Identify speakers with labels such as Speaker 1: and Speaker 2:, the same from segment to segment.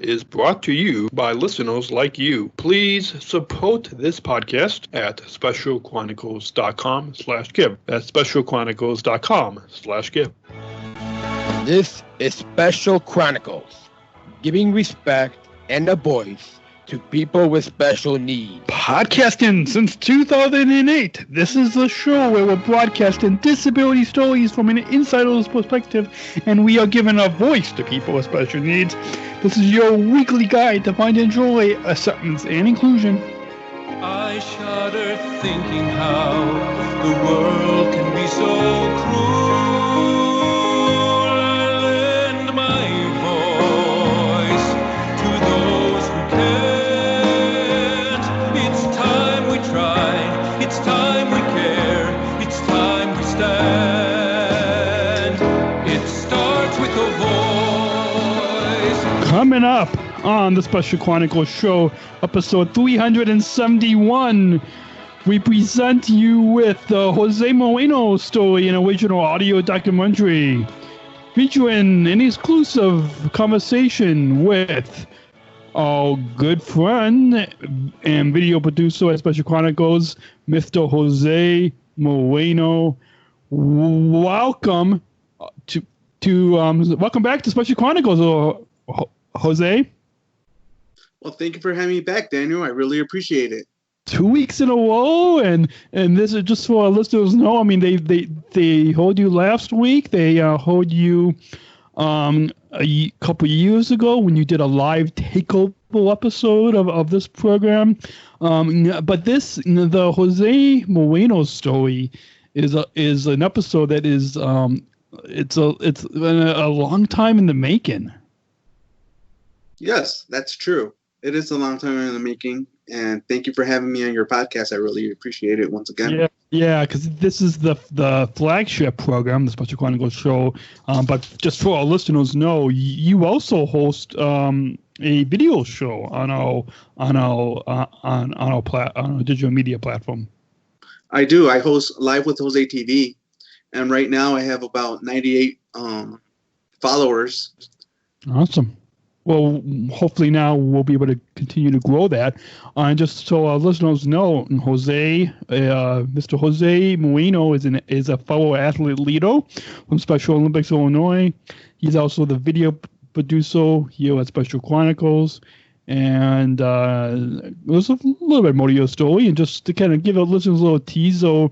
Speaker 1: is brought to you by listeners like you. Please support this podcast at specialchronicles.com/give. That's specialchronicles.com/give.
Speaker 2: This is Special Chronicles, giving respect and a voice to people with special needs.
Speaker 3: Podcasting since 2008. This is the show where we're broadcasting disability stories from an insider's perspective, and we are giving a voice to people with special needs. This is your weekly guide to find and enjoy acceptance and inclusion.
Speaker 4: I shudder thinking how the world can be so cruel. Lend my voice to those who can't. It's time we try, it's time we care, it's time we stand. It starts with a voice.
Speaker 3: Coming up on the Special Chronicles show, episode 371, we present you with the Jose Moreno story, an original audio documentary featuring an exclusive conversation with our good friend and video producer at Special Chronicles, Mr. Jose Moreno. Welcome welcome back to Special Chronicles, Jose.
Speaker 5: Well, thank you for having me back, Daniel. I really appreciate it.
Speaker 3: 2 weeks in a row, and this is just for our listeners know. I mean, they heard you last week. They heard you a couple years ago when you did a live takeover episode of this program. But the Jose Moreno story is an episode that is it's been a long time in the making.
Speaker 5: Yes, that's true. It is a long time in the making, and thank you for having me on your podcast. I really appreciate it once again.
Speaker 3: Yeah, because this is the flagship program, the Special Chronicles show. But just so our listeners know, you also host a video show on our digital media platform.
Speaker 5: I do. I host Live with Jose TV, and right now I have about 98 followers.
Speaker 3: Awesome. Well, hopefully now we'll be able to continue to grow that. And just so our listeners know, Mr. Jose Moreno is a fellow athlete leader from Special Olympics, Illinois. He's also the video producer here at Special Chronicles. And there's a little bit more to your story. And just to kind of give our listeners a little teaser,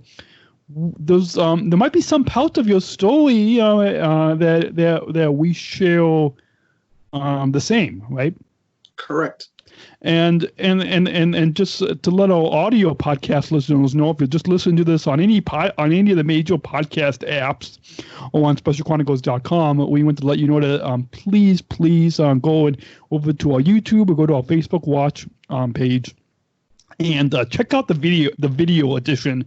Speaker 3: there might be some part of your story that we share the same, right?
Speaker 5: Correct.
Speaker 3: And just to let our audio podcast listeners know, if you just listen to this on any of the major podcast apps or on specialchronicles.com, we want to let you know that please go over to our YouTube or go to our Facebook Watch page and check out the video edition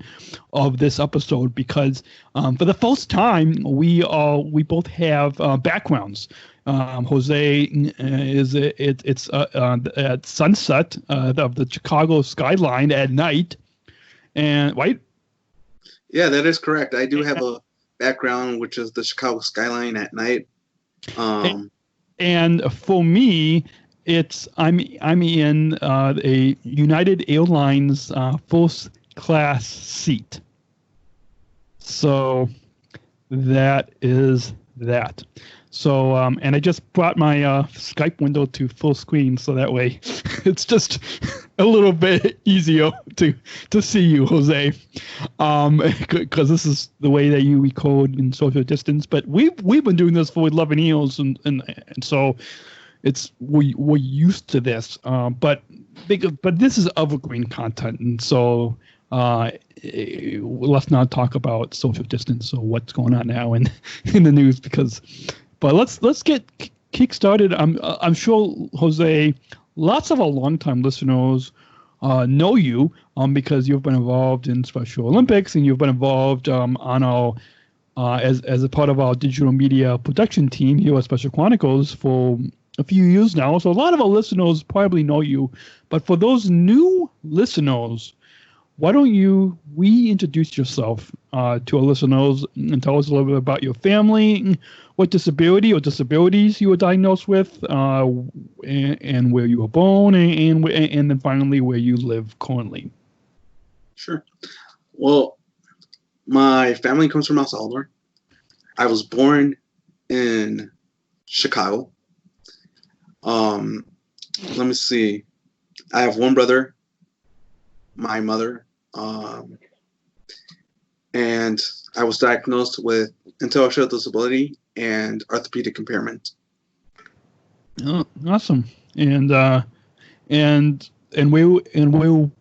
Speaker 3: of this episode, because for the first time we both have backgrounds. Jose is at sunset of the Chicago skyline at night, and right?
Speaker 5: Yeah, that is correct. I do have a background, which is the Chicago skyline at night.
Speaker 3: And for me, I'm in a United Airlines first class seat. So that is that. So, and I just brought my Skype window to full screen, so that way it's just a little bit easier to see you, Jose, because this is the way that you record in social distance. But we've been doing this for 11 years, and so we're used to this. But this is evergreen content, and so let's not talk about social distance or what's going on now in the news, because. But let's get kick-started. I'm sure, Jose, lots of our longtime listeners know you because you've been involved in Special Olympics, and you've been involved on our as a part of our digital media production team here at Special Chronicles for a few years now. So a lot of our listeners probably know you. But for those new listeners, why don't you reintroduce yourself to our listeners and tell us a little bit about your family, what disability or disabilities you were diagnosed with, and where you were born, and then finally where you live currently.
Speaker 5: Sure. Well, my family comes from El Salvador. I was born in Chicago. Let me see. I have one brother, my mother, and I was diagnosed with intellectual disability and orthopedic impairment.
Speaker 3: Oh, awesome! And where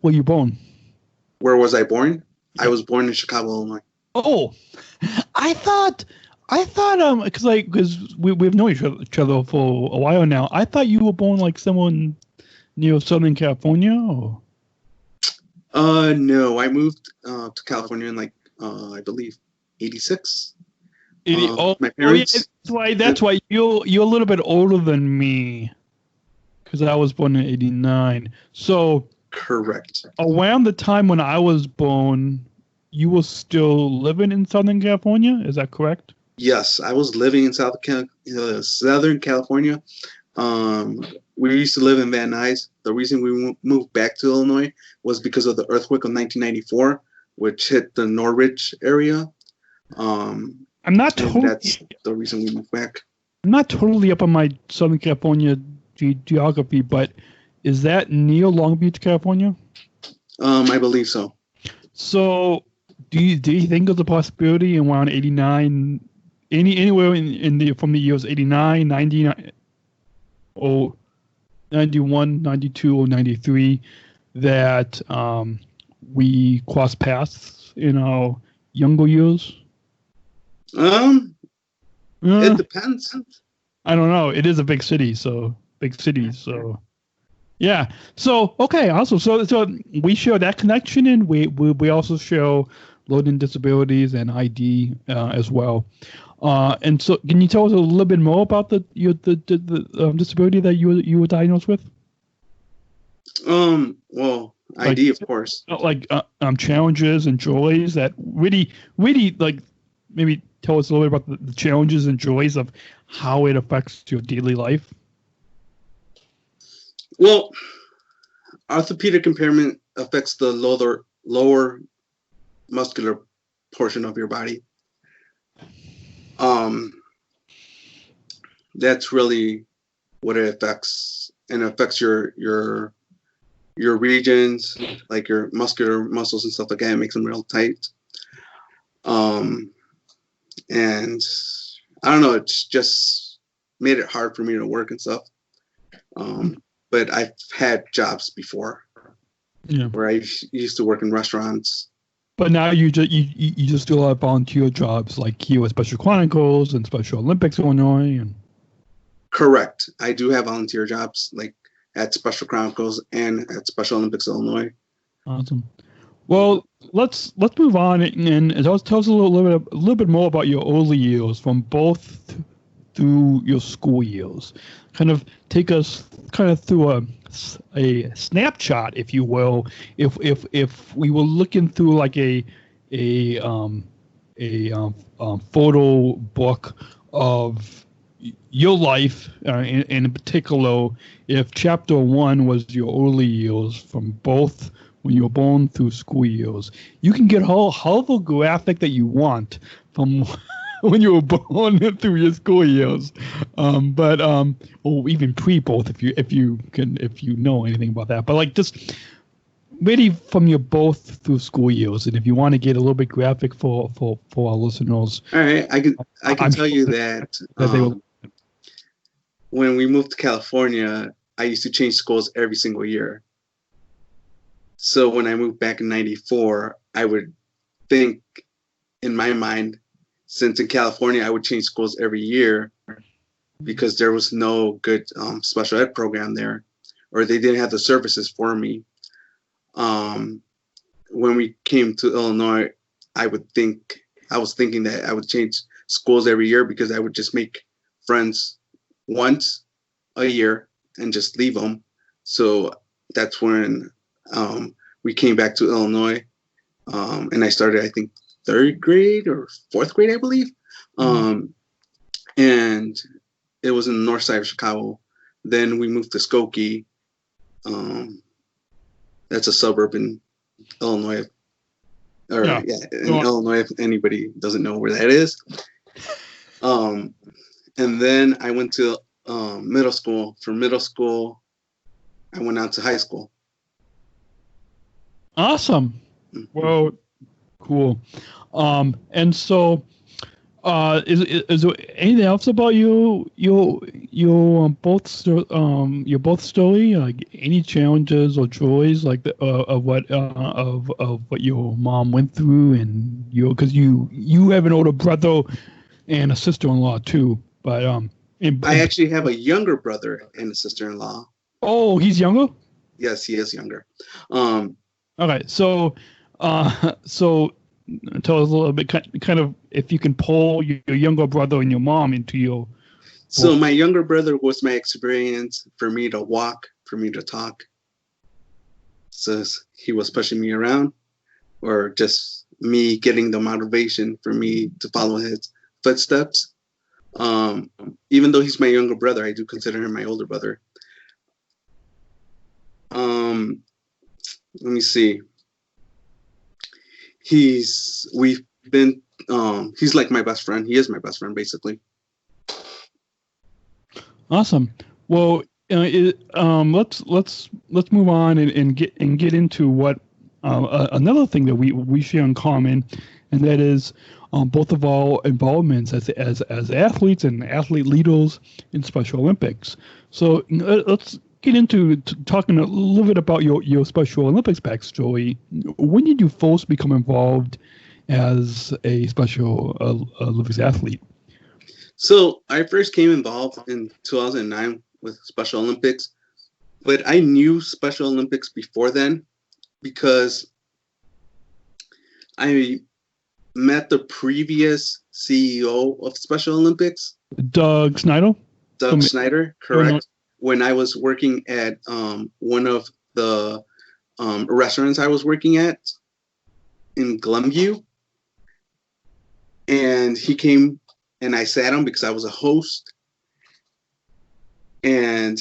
Speaker 3: were you born?
Speaker 5: Where was I born? I was born in Chicago, Illinois.
Speaker 3: Oh, I thought because we've known each other for a while now. I thought you were born like someone near Southern California. Or?
Speaker 5: No, I moved to California in I believe 86. My parents.
Speaker 3: Yeah, that's why you're a little bit older than me, because I was born in 89. So
Speaker 5: Correct.
Speaker 3: Around the time when I was born, you were still living in Southern California. Is that correct?
Speaker 5: Yes, I was living in Southern California. We used to live in Van Nuys. The reason we moved back to Illinois was because of the earthquake of 1994, which hit the Norridge area.
Speaker 3: I'm not totally.
Speaker 5: That's the reason we moved back.
Speaker 3: I'm not totally up on my Southern California geography, but is that near Long Beach, California?
Speaker 5: I believe so.
Speaker 3: So, do you think there's a possibility in around 89, anywhere from the years 89, 90, or 91, 92, or 93 that we cross paths in our younger years?
Speaker 5: It depends.
Speaker 3: I don't know. It is a big city, so yeah. So okay, awesome. So we show that connection, and we also show learning disabilities and ID as well. And so, can you tell us a little bit more about the disability that you were diagnosed with?
Speaker 5: Well, ID, of course.
Speaker 3: Challenges and joys that really maybe tell us a little bit about the challenges and joys of how it affects your daily life.
Speaker 5: Well, orthopedic impairment affects the lower muscular portion of your body. That's really what it affects, and it affects your regions, like your muscular muscles and stuff like that. It makes them real tight. And I don't know, it's just made it hard for me to work and stuff. But I've had jobs before, where I used to work in restaurants.
Speaker 3: But now you just do a lot of volunteer jobs, like here with Special Chronicles and Special Olympics Illinois. And
Speaker 5: correct, I do have volunteer jobs, like at Special Chronicles and at Special Olympics Illinois.
Speaker 3: Awesome. Well, let's move on and tell us a little bit more about your early years, from both through your school years. Kind of take us through a snapshot, if you will. If we were looking through like a photo book of your life, in particular, if chapter 1 was your early years, from both when you were born through school years, you can get all the graphic that you want from when you were born through your school years, or even pre-both, if you know anything about that. But like just really from your both through school years, and if you want to get a little bit graphic for our listeners.
Speaker 5: All right, I can tell you that when we moved to California, I used to change schools every single year. So when I moved back in '94, I would think in my mind, since in California I would change schools every year because there was no good special ed program there, or they didn't have the services for me. When we came to Illinois, I was thinking that I would change schools every year because I would just make friends once a year and just leave them. So that's when we came back to Illinois. And I started, I think, 3rd grade or 4th grade, I believe. And it was in the north side of Chicago. Then we moved to Skokie. That's a suburb in Illinois. Illinois, if anybody doesn't know where that is. And then I went to middle school. From middle school, I went out to high school.
Speaker 3: Awesome. Well, cool. And so, is there anything else about your both story? Like any challenges or joys, like of what your mom went through, and because you have an older brother and a sister-in-law too. But
Speaker 5: I actually have a younger brother and a sister-in-law.
Speaker 3: Oh, he's younger?
Speaker 5: Yes, he is younger.
Speaker 3: Okay, so tell us a little bit, kind of, if you can pull your younger brother and your mom into your.
Speaker 5: So my younger brother was my experience for me to walk, for me to talk. So he was pushing me around, or just me getting the motivation for me to follow his footsteps. Even though he's my younger brother, I do consider him my older brother. Let me see. He's like my best friend. He is my best friend, basically.
Speaker 3: Awesome. Well, let's move on and get into what another thing that we share in common, and that is both of our involvements as athletes and athlete leaders in Special Olympics. So let's get into talking a little bit about your Special Olympics backstory. When did you first become involved as a Special Olympics athlete?
Speaker 5: So I first came involved in 2009 with Special Olympics, but I knew Special Olympics before then because I met the previous CEO of Special Olympics,
Speaker 3: Doug Snyder.
Speaker 5: Snyder, correct. When I was working at one of the restaurants I was working at in Glenview. And he came and I sat him because I was a host. And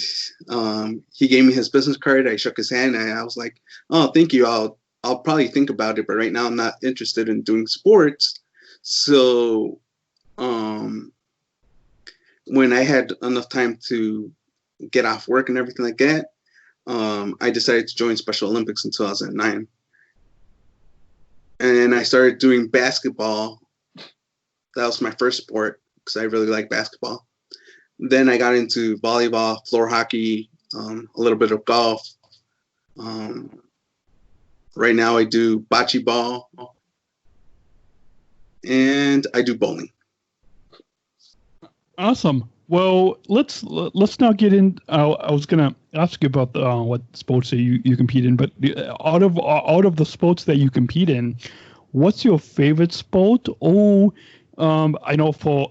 Speaker 5: he gave me his business card. I shook his hand and I was like, oh, thank you. I'll probably think about it, but right now I'm not interested in doing sports. So when I had enough time to get off work and everything like that, I decided to join Special Olympics in 2009. And I started doing basketball. That was my first sport because I really like basketball. Then I got into volleyball, floor hockey, a little bit of golf. Right now I do bocce ball and I do bowling.
Speaker 3: Awesome. Well, let's now get in. I was gonna ask you about what sports that you compete in, but out of the sports that you compete in, what's your favorite sport? Oh, I know for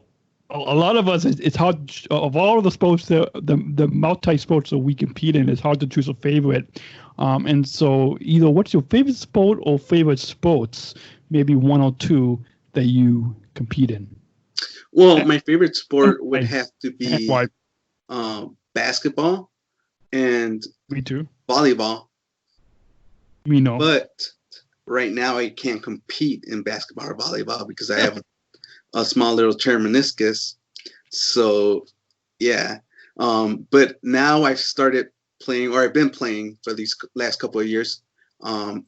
Speaker 3: a lot of us, it's hard. Of all of the sports, the multi sports that we compete in, it's hard to choose a favorite. And so, either what's your favorite sport or favorite sports? Maybe one or two that you compete in.
Speaker 5: Well, my favorite sport would have to be basketball and
Speaker 3: me too.
Speaker 5: Volleyball.
Speaker 3: Me no.
Speaker 5: But right now I can't compete in basketball or volleyball because I have a small little tear meniscus. So yeah. But now I've started playing, or I've been playing for these last couple of years,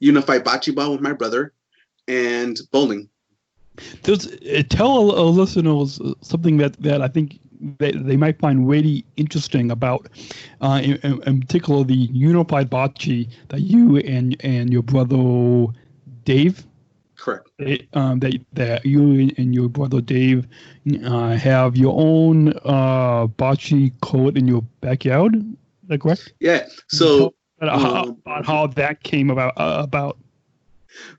Speaker 5: unified bocce ball with my brother and bowling.
Speaker 3: Tell our listeners something that I think they might find really interesting about, in particular, the unified bocce that you and your brother Dave.
Speaker 5: Correct.
Speaker 3: That you and your brother Dave have your own bocce court in your backyard. Is that correct?
Speaker 5: Yeah. So
Speaker 3: about how that came about.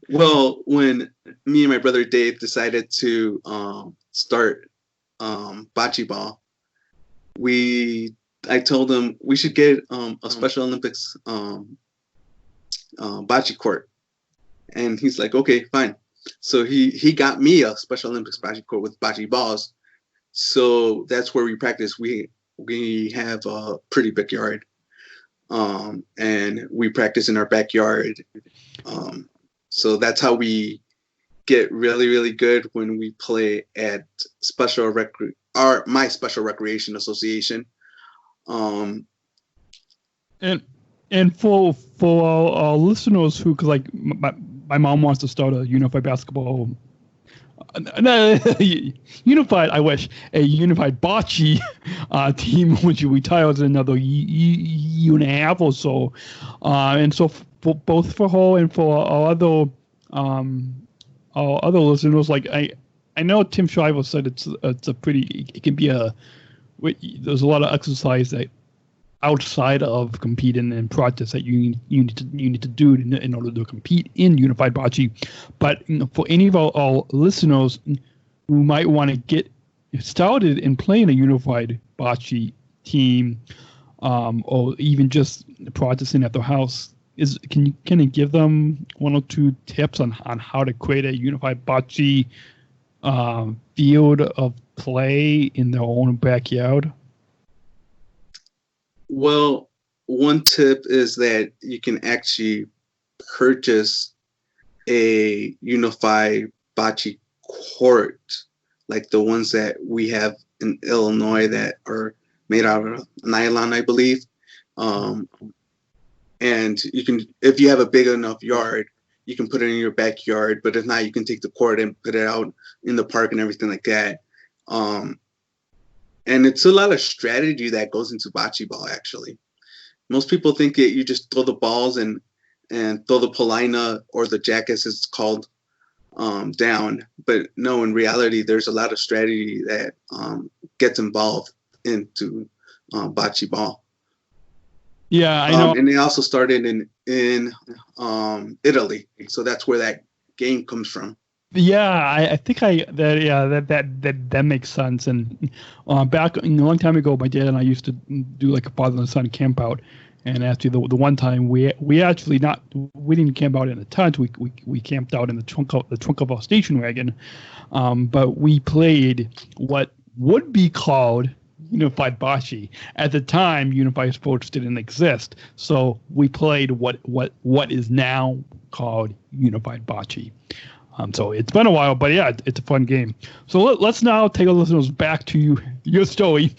Speaker 5: Well, when me and my brother Dave decided to start bocce ball, I told him we should get a Special Olympics bocce court. And he's like, okay, fine. So he got me a Special Olympics bocce court with bocce balls. So that's where we practice. We have a pretty big yard, and we practice in our backyard. So that's how we get really, really good when we play at my special recreation association.
Speaker 3: And for our listeners who, cause like my mom wants to start a unified basketball, unified. I wish a unified bocce team, which we retired in another year and a half or so, and so both for her and for our other listeners, like I know Tim Shriver said it can be there's a lot of exercise that outside of competing and practice that you need to do in order to compete in unified bocce. But for any of our listeners who might want to get started in playing a unified bocce team, or even just practicing at their house, can you give them one or two tips on how to create a unified bocce field of play in their own backyard?
Speaker 5: Well, one tip is that you can actually purchase a unified bocce court, like the ones that we have in Illinois that are made out of nylon, I believe. And you can, if you have a big enough yard, you can put it in your backyard. But if not, you can take the court and put it out in the park and everything like that. And it's a lot of strategy that goes into bocce ball, actually. Most people think that you just throw the balls and throw the polina, or the jack as it's called, down. But no, in reality, there's a lot of strategy that gets involved into bocce ball.
Speaker 3: Yeah, I know.
Speaker 5: And they also started in Italy. So that's where that game comes from.
Speaker 3: Yeah, I think that makes sense. And back a long time ago, my dad and I used to do like a father and son camp out. And actually, the one time we didn't camp out in a tent. We camped out in the trunk of our station wagon. But we played what would be called unified bocce. At the time, unified sports didn't exist, so we played what is now called unified bocce. So it's been a while, but yeah, it's a fun game. So let's now take our listeners back to your story.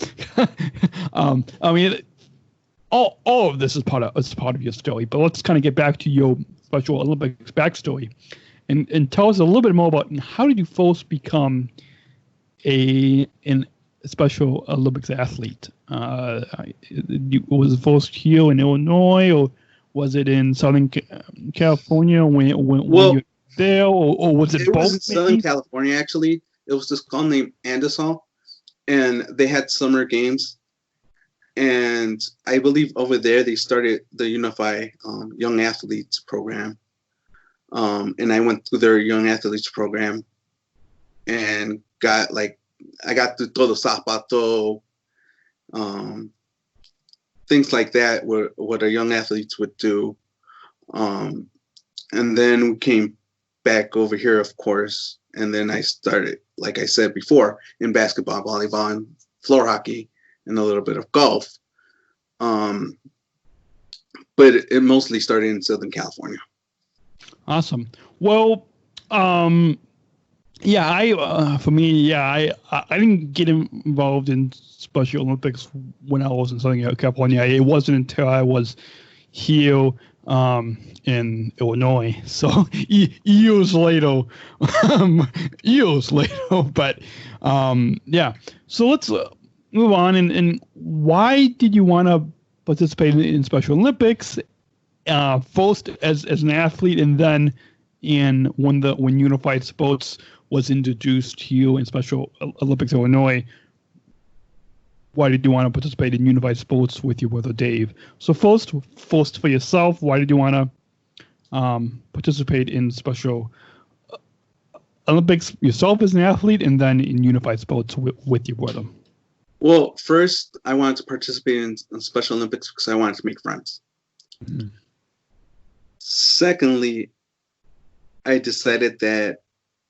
Speaker 3: I mean, all of this is part of your story, but let's kind of get back to your Special Olympics backstory, and tell us a little bit more about how did you first become a Special Olympics athlete? Was it first here in Illinois, or was it in Southern California when you were there, or was it both?
Speaker 5: Was in Southern California, actually. It was this school named Andesol, and they had summer games. And I believe over there they started the Unified Young Athletes program. And I went through their Young Athletes program and I got to throw the zapato, things like that, what our young athletes would do. And then we came back over here, of course, and then I started, like I said before, in basketball, volleyball, and floor hockey, and a little bit of golf. But it mostly started in Southern California.
Speaker 3: Awesome. Well, yeah, I didn't get involved in Special Olympics when I was in Southern California. It wasn't until I was here in Illinois, so years later. But yeah, so let's move on. And why did you want to participate in Special Olympics? First as an athlete, and then when unified sports was introduced to you in Special Olympics Illinois. Why did you want to participate in unified sports with your brother Dave? So first for yourself, why did you want to participate in Special Olympics yourself as an athlete, and then in unified sports with your brother?
Speaker 5: Well, first, I wanted to participate in Special Olympics because I wanted to make friends. Mm-hmm. Secondly, I decided that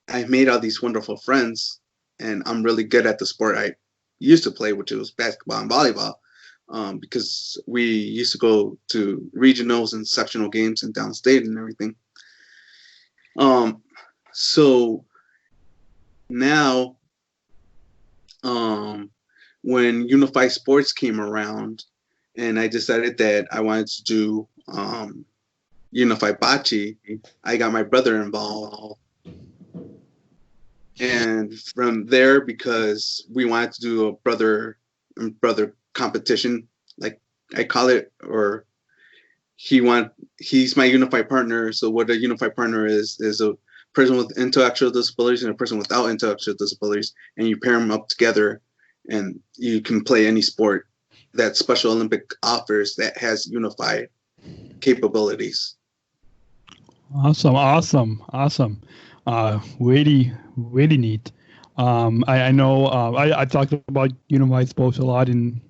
Speaker 5: I made all these wonderful friends, and I'm really good at the sport I used to play, which was basketball and volleyball, because we used to go to regionals and sectional games and downstate and everything. So now, when Unified Sports came around, and I decided that I wanted to do Unified Bocce, I got my brother involved. And from there, because we wanted to do a brother competition, like I call it, or he's my unified partner. So what a unified partner is a person with intellectual disabilities and a person without intellectual disabilities, and you pair them up together, and you can play any sport that Special Olympic offers that has unified capabilities.
Speaker 3: Awesome. Really neat. I know I talked about Unified Sports a lot in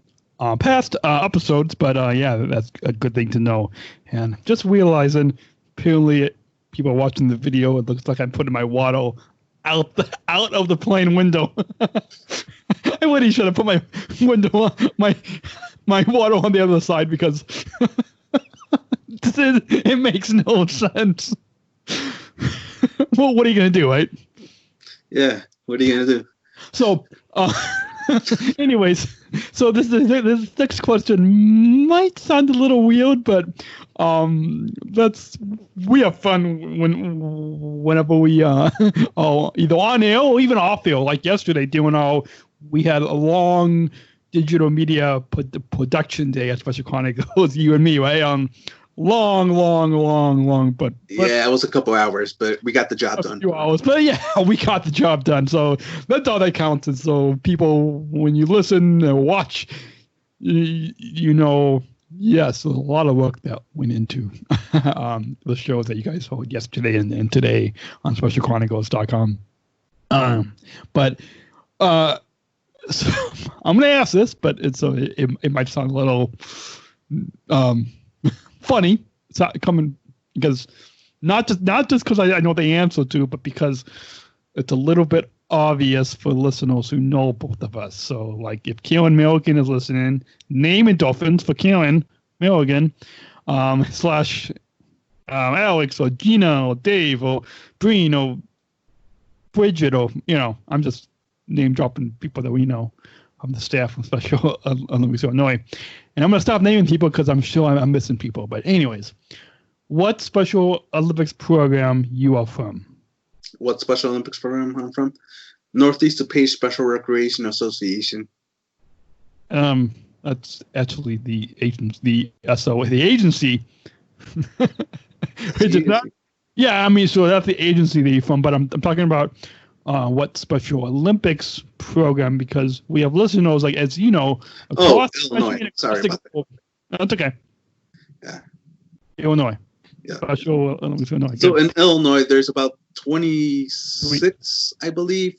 Speaker 3: past episodes, but yeah, that's a good thing to know. And just realizing, apparently, people are watching the video. It looks like I'm putting my waddle out of the plane window. I really should have put my window my waddle on the other side, because it makes no sense. Well, what are you gonna do, right?
Speaker 5: Yeah, what are you gonna do? So,
Speaker 3: anyways, so this next question might sound a little weird, but we have fun whenever we either on air or even off air. Like yesterday, we had a long digital media production day at Special Chronicles. You and me, right? Long, but
Speaker 5: yeah, it was a couple hours, but we got the job done.
Speaker 3: A few hours, but yeah, we got the job done. So that's all that counts. And so people, when you listen and watch, you know, yes, there's a lot of work that went into the shows that you guys heard yesterday and today on SpecialChronicles.com. But so I'm gonna ask this, but it might sound a little funny. It's not coming because not just because I know the answer to, but because it's a little bit obvious for listeners who know both of us. So, like, if Karen Milligan is listening, name endorphins for Karen Milligan, / Alex or Gina or Dave or Breen or Bridget, or I'm just name dropping people that we know from the staff from Special Olympics Illinois. And I'm going to stop naming people because I'm sure I'm missing people. But anyways, what Special Olympics program you are from?
Speaker 5: What Special Olympics program I'm from? Northeast DuPage Special Recreation Association.
Speaker 3: That's actually the agency. The agency. Which is not, yeah, I mean, so that's the agency that you're from. But I'm talking about what Special Olympics program, because we have listeners, like, as you know,
Speaker 5: across Illinois. Sorry about that.
Speaker 3: That's okay.
Speaker 5: Yeah.
Speaker 3: Illinois.
Speaker 5: Yeah.
Speaker 3: Special Olympics Illinois.
Speaker 5: So in Illinois, there's about 26, I believe,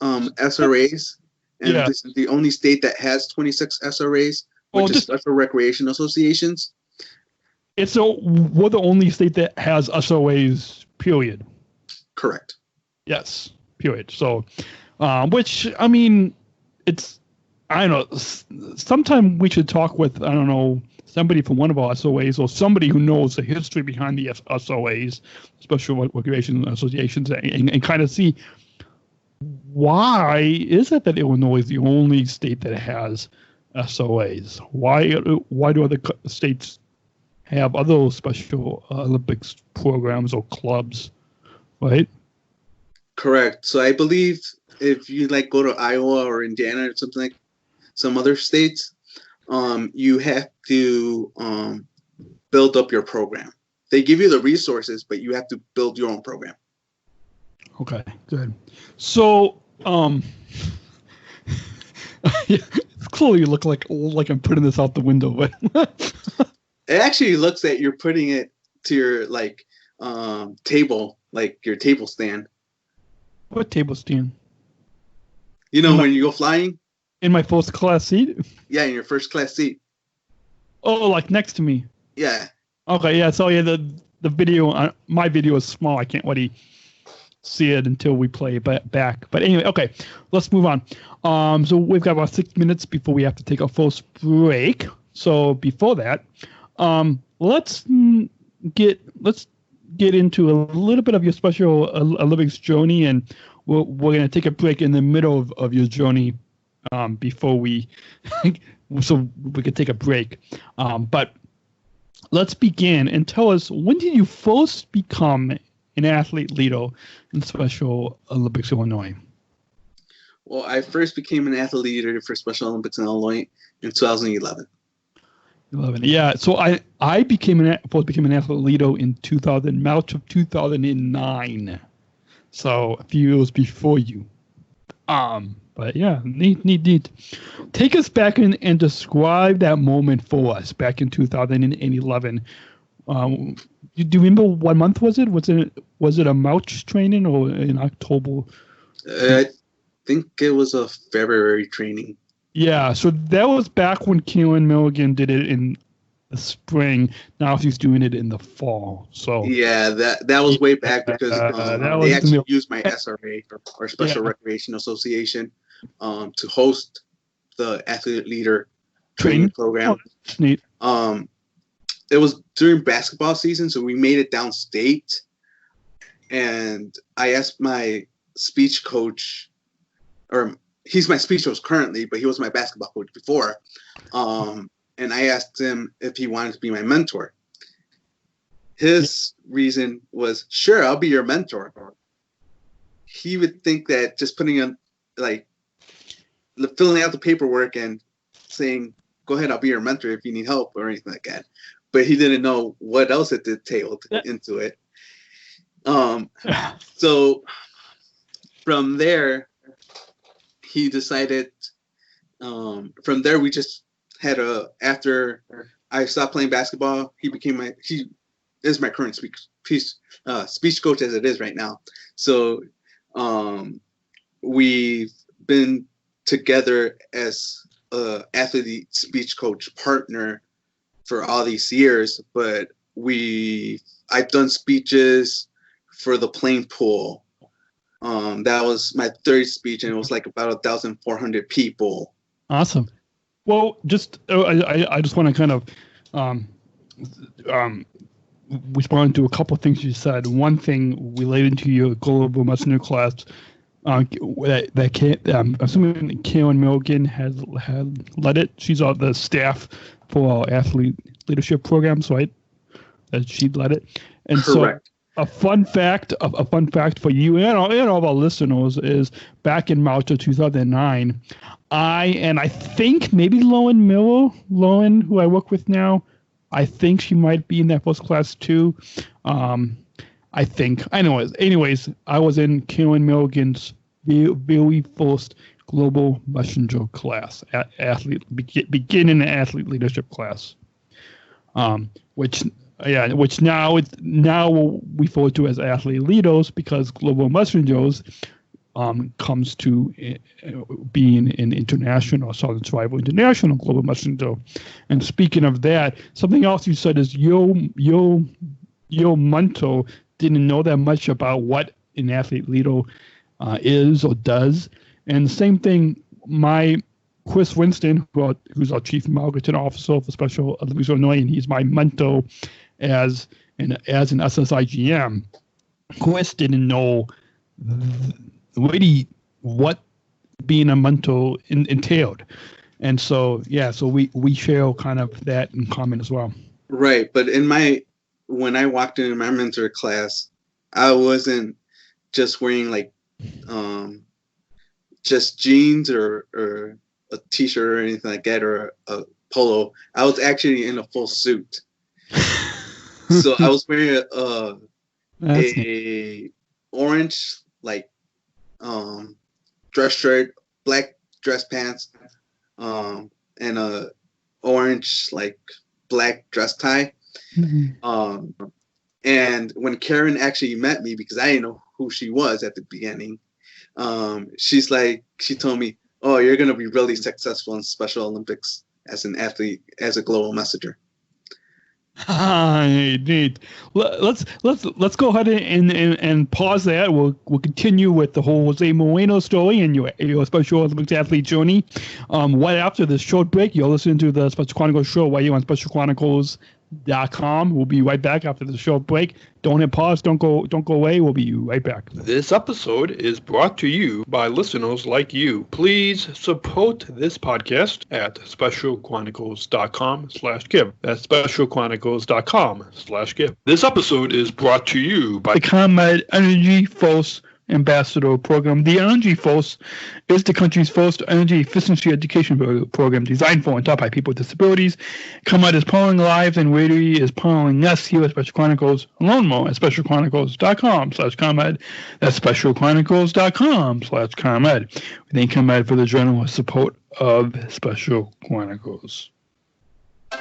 Speaker 5: SRAs. And this is the only state that has 26 SRAs, which is Special Recreation Associations.
Speaker 3: We're the only state that has SOAs, period.
Speaker 5: Correct.
Speaker 3: Yes, period. So, which, I mean, I don't know, sometime we should talk with, I don't know, somebody from one of our SOAs or somebody who knows the history behind the SOAs, Special Recreation Associations, and kind of see why is it that Illinois is the only state that has SOAs? Why do other states have other Special Olympics programs or clubs, right?
Speaker 5: Correct. So I believe if you go to Iowa or Indiana or something like some other states, you have to build up your program. They give you the resources, but you have to build your own program.
Speaker 3: Okay, good. So, it's clearly look like I'm putting this out the window, but
Speaker 5: it actually looks that you're putting it to your table, like your table stand.
Speaker 3: What table stand?
Speaker 5: When you go flying?
Speaker 3: In my first class seat?
Speaker 5: Yeah, in your first class seat.
Speaker 3: Oh, like next to me?
Speaker 5: Yeah.
Speaker 3: Okay, yeah. So yeah, the video, my video is small. I can't really see it until we play it back. But anyway, okay, let's move on. So we've got about 6 minutes before we have to take our first break. So before that, let's get into a little bit of your Special Olympics journey, and we're going to take a break in the middle of your journey before we so we could take a break. But let's begin and tell us, when did you first become an athlete leader in Special Olympics Illinois?
Speaker 5: Well, I first became an athlete leader for Special Olympics in Illinois in 2011.
Speaker 3: Yeah, so I first became an athlete leader in March of 2009. So a few years before you. But yeah, neat. Take us back and describe that moment for us back in 2011. Do you remember what month was it? Was it a March training or in October?
Speaker 5: I think it was a February training.
Speaker 3: Yeah, so that was back when Keelan Milligan did it in the spring. Now she's doing it in the fall. So
Speaker 5: yeah, that was way back because they actually used my SRA or Special Recreation Association to host the athlete leader training program.
Speaker 3: Oh, that's neat.
Speaker 5: It was during basketball season, so we made it downstate, and I asked my speech coach, or he's my speech coach currently, but he was my basketball coach before. And I asked him if he wanted to be my mentor. His reason was, sure, I'll be your mentor. He would think that just putting on, like, filling out the paperwork and saying, go ahead, I'll be your mentor if you need help or anything like that. But he didn't know what else it detailed into it. So from there, he decided, from there we just had after I stopped playing basketball, he is my current speech coach as it is right now. So we've been together as a athlete speech coach partner for all these years, but I've done speeches for the playing pool. That was my third speech, and it was like about 1,400 people.
Speaker 3: Awesome. Well, I just want to kind of respond to a couple of things you said. One thing related to your global messenger class, assuming Karen Milligan had led it. She's on the staff for our athlete leadership programs, right? That she led it, and
Speaker 5: correct.
Speaker 3: So a fun fact for you and all of our listeners is back in March of 2009, I think maybe Lauren Miller, who I work with now, I think she might be in that first class too. I think. Anyways, I was in Karen Milligan's very first global messenger class, beginning athlete leadership class, which now we'll refer to as athlete leaders, because global messengers comes to being an international, Southern Survival International global messenger. And speaking of that, something else you said is your mentor didn't know that much about what an athlete leader is or does. And same thing, my Chris Winston, who's our Chief Marketing Officer for Special Olympics Illinois, and he's my mentor as an SSIGM. Chris didn't know really what being a mentor entailed. And so, so we share kind of that in common as well.
Speaker 5: Right. But when I walked into my mentor class, I wasn't just wearing like just jeans or a t-shirt or anything like that, or a polo. I was actually in a full suit. So I was wearing a orange like dress shirt, black dress pants, and a orange like black dress tie. Mm-hmm. And when Karen actually met me, because I didn't know who she was at the beginning, she told me, "Oh, you're gonna be really successful in Special Olympics as an athlete, as a global messenger."
Speaker 3: Neat. Let's go ahead and pause that. We'll continue with the whole Jose Moreno story and your Special Olympics athlete journey. Right after this short break, you'll listen to the Special Chronicles show right here on SpecialChronicles.com. We'll be right back after the short break. Don't hit pause. Don't go away. We'll be right back.
Speaker 1: This episode is brought to you by listeners like you. Please support this podcast at SpecialChronicles.com/give. That's SpecialChronicles.com/give. This episode is brought to you by
Speaker 3: the ComEd Energy Force Ambassador Program. The Energy Force is the country's first energy efficiency education program designed for and taught by people with disabilities. ComEd is powering lives, and Radio is powering us here at Special Chronicles. Learn more at SpecialChronicles.com/ComEd. That's SpecialChronicles.com/ComEd. We thank ComEd for the generous support of Special Chronicles.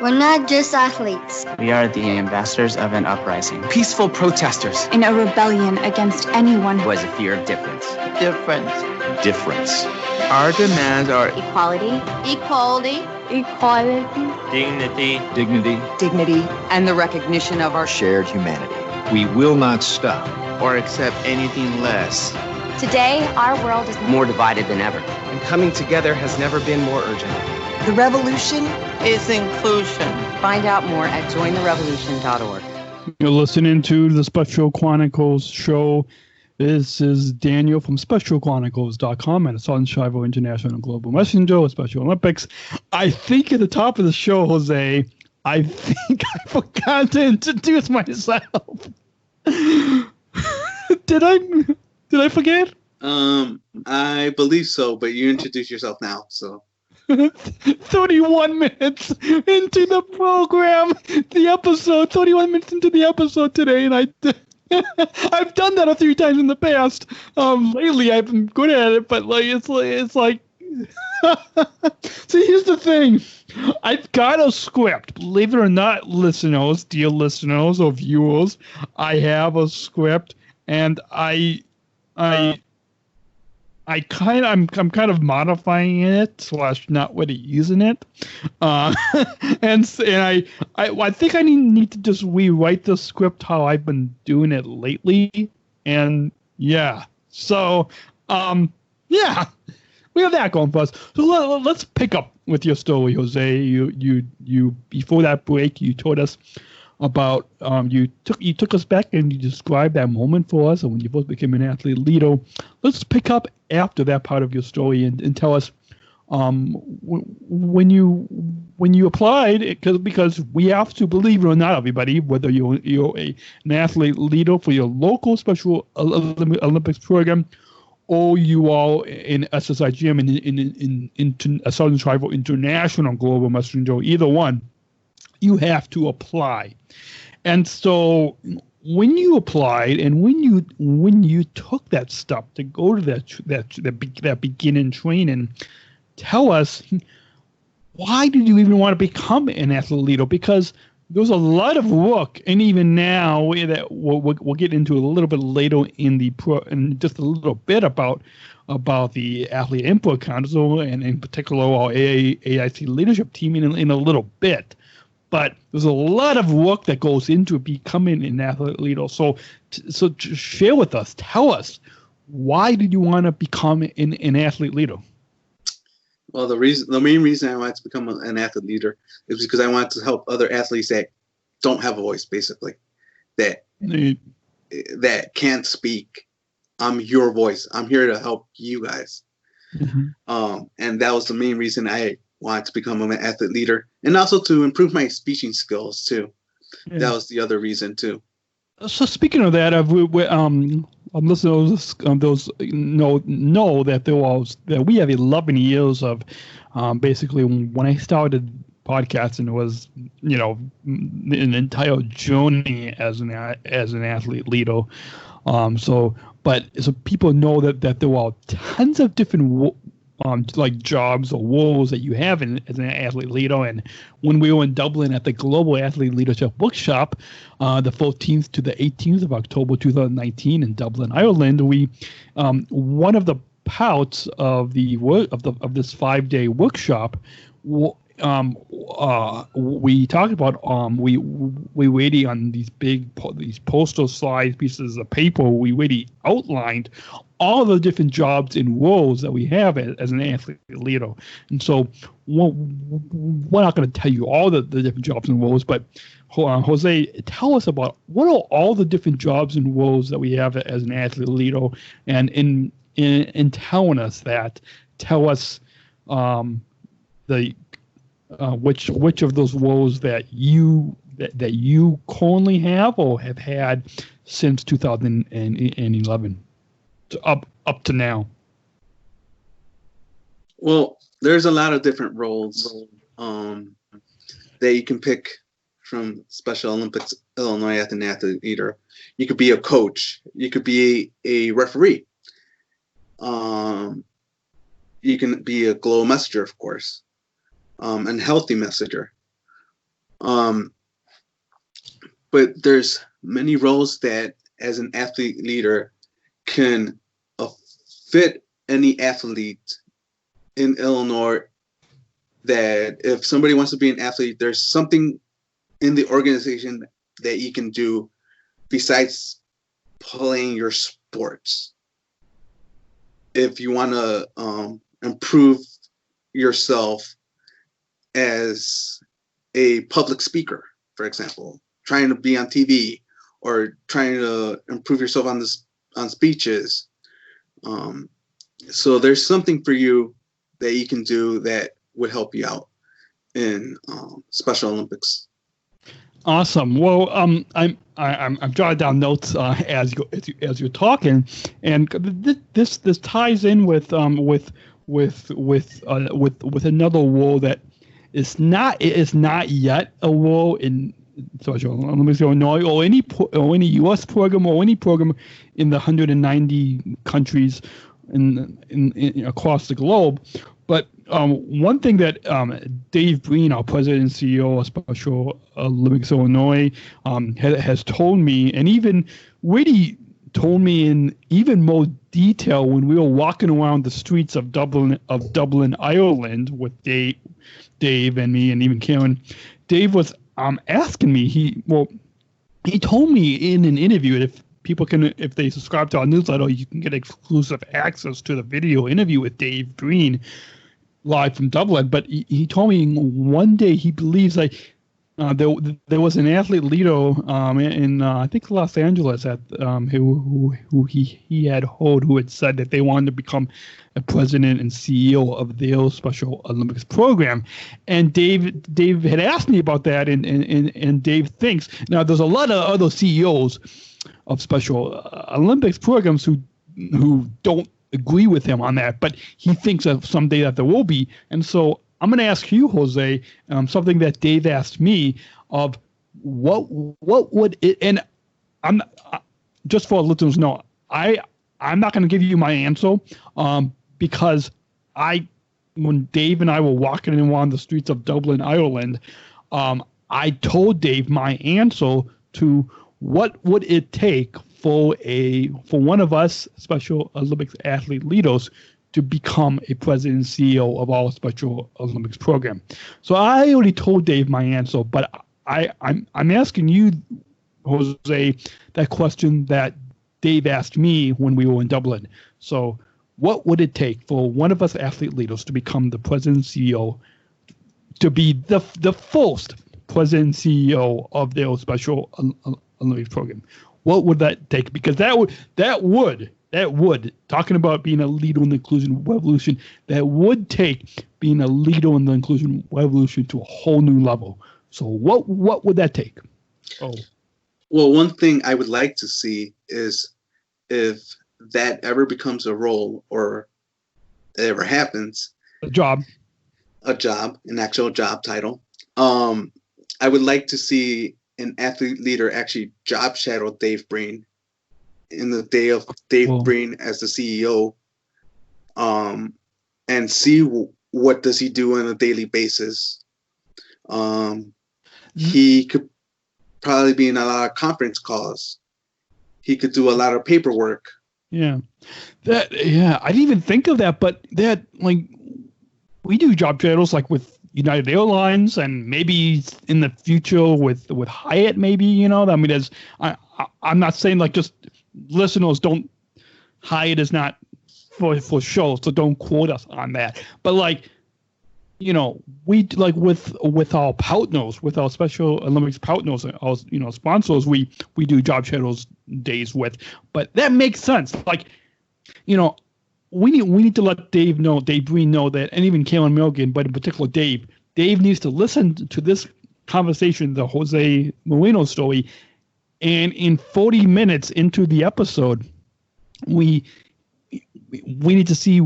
Speaker 6: We're not just athletes.
Speaker 7: We are the ambassadors of an uprising.
Speaker 8: Peaceful protesters.
Speaker 9: In a rebellion against anyone
Speaker 7: who has a fear of difference.
Speaker 8: Difference.
Speaker 7: Our demands are
Speaker 6: equality.
Speaker 8: Dignity.
Speaker 10: And the recognition of our shared humanity.
Speaker 11: We will not stop
Speaker 7: or accept anything less.
Speaker 6: Today, our world is
Speaker 7: more divided than ever.
Speaker 8: And coming together has never been more urgent.
Speaker 10: The revolution
Speaker 12: is inclusion.
Speaker 10: Find out more at jointherevolution.org.
Speaker 3: You're listening to the Special Chronicles show. This is Daniel from SpecialChronicles.com and Sunshine International Global Messenger, Special Olympics. I think at the top of the show, Jose, I think I forgot to introduce myself. Did I forget?
Speaker 5: I believe so, but you introduce yourself now, so.
Speaker 3: 31 minutes into the program, 31 minutes into the episode today, and I've done that a few times in the past. Lately I've been good at it, but it's like see, here's the thing. I've got a script. Believe it or not, listeners, dear listeners or viewers, I have a script, and I'm kind of modifying it / not really using it, and I think I need to just rewrite the script how I've been doing it lately, and yeah, so yeah, we have that going for us. So let's pick up with your story, Jose. You before that break, you told us about you took us back and you described that moment for us, and when you both became an athlete leader. Let's pick up after that part of your story and tell us when you applied, because we have to, believe it or not, everybody, whether you're an athlete leader for your local Special Olympics program, or you are in SSIGM in a Southern Tribal International Global Messenger, either one, you have to apply. And so when you applied and when you took that step to go to that beginning training, tell us, why did you even want to become an athlete leader? Because there's a lot of work, and even now that we'll get into a little bit later in just a little bit about the Athlete Input Council and in particular our AIC leadership team in a little bit. But there's a lot of work that goes into becoming an athlete leader. So share with us, tell us, why did you want to become an athlete leader?
Speaker 5: Well, the main reason I wanted to become an athlete leader is because I wanted to help other athletes that don't have a voice, basically, that can't speak. I'm your voice. I'm here to help you guys. Mm-hmm. And that was the main reason I wanted to become an athlete leader, and also to improve my speaking skills too. Yeah. That was the other reason too.
Speaker 3: So speaking of that, listeners, those know that we have 11 years of basically when I started podcasting, it was an entire journey as an athlete leader. So people know that there are tons of different like jobs or roles that you have as an athlete leader. And when we were in Dublin at the Global Athlete Leadership Workshop, the 14th to the 18th of October 2019 in Dublin, Ireland, we one of the parts of this 5-day workshop we talked about we really on these these postal size pieces of paper, we really outlined all the different jobs and roles that we have as an athlete leader. And so we're not going to tell you all the different jobs and roles, but Jose, tell us about what are all the different jobs and roles that we have as an athlete leader, and in telling us that, tell us which of those roles that you currently have or have had since 2011 up to now.
Speaker 5: Well, there's a lot of different roles that you can pick from Special Olympics Illinois as an athlete leader. You could be a coach. You could be a referee. You can be a glow messenger, of course, and healthy messenger. But there's many roles that, as an athlete leader, can fit any athlete in Illinois. That if somebody wants to be an athlete, there's something in the organization that you can do besides playing your sports. If you want to improve yourself as a public speaker, for example, trying to be on TV or trying to improve yourself on speeches. So there's something for you that you can do that would help you out in Special Olympics.
Speaker 3: Awesome. Well, I'm jotting down notes as you're talking, and this ties in with another role that is not yet a role in Special Olympics Illinois or any U.S. program or any program in the 190 countries in across the globe. But one thing that Dave Breen, our president and CEO of Special Olympics Illinois, has told me, and even really told me in even more detail when we were walking around the streets of Dublin, Ireland, with Dave and me, and even Karen. Dave was asking me. He told me in an interview that if they subscribe to our newsletter, you can get exclusive access to the video interview with Dave Breen live from Dublin. But he told me one day he believes there was an athlete leader in I think Los Angeles who he had heard who had said that they wanted to become a president and CEO of their Special Olympics program. And Dave had asked me about that, and Dave thinks now there's a lot of other CEOs of Special Olympics programs who don't agree with him on that, but he thinks of someday that there will be. And so I'm going to ask you, Jose, something that Dave asked me of what would it, and I'm just for listeners know, I'm not going to give you my answer because when Dave and I were walking around the streets of Dublin, Ireland, I told Dave my answer to what would it take for one of us Special Olympics athlete leaders to become a president and CEO of our Special Olympics program. So I already told Dave my answer, but I'm asking you, Jose, that question that Dave asked me when we were in Dublin. So what would it take for one of us athlete leaders to become the president and CEO, to be the first president and CEO of their Special Olympics program? What would that take? Because that would talking about being a leader in the inclusion revolution, that would take being a leader in the inclusion revolution to a whole new level. So what would that take? Oh,
Speaker 5: well, one thing I would like to see is if that ever becomes a role or it ever happens,
Speaker 3: an
Speaker 5: actual job title. I would like to see an athlete leader actually job shadow Dave Breen in the day of Dave Breen as the CEO, and see what does he do on a daily basis. He could probably be in a lot of conference calls. He could do a lot of paperwork.
Speaker 3: Yeah, I didn't even think of that, but that, like, we do job shadows like with United Airlines, and maybe in the future with Hyatt, maybe, I mean, I'm not saying like just listeners don't, Hyatt is not for sure, so don't quote us on that. But like, we like with our partners, with our Special Olympics partners, our sponsors, we do job shadows days with. But that makes sense. Like, we need to let Dave Breen know that, and even Kalen Milligan, but in particular Dave needs to listen to this conversation, the Jose Moreno story, and in 40 minutes into the episode, we need to see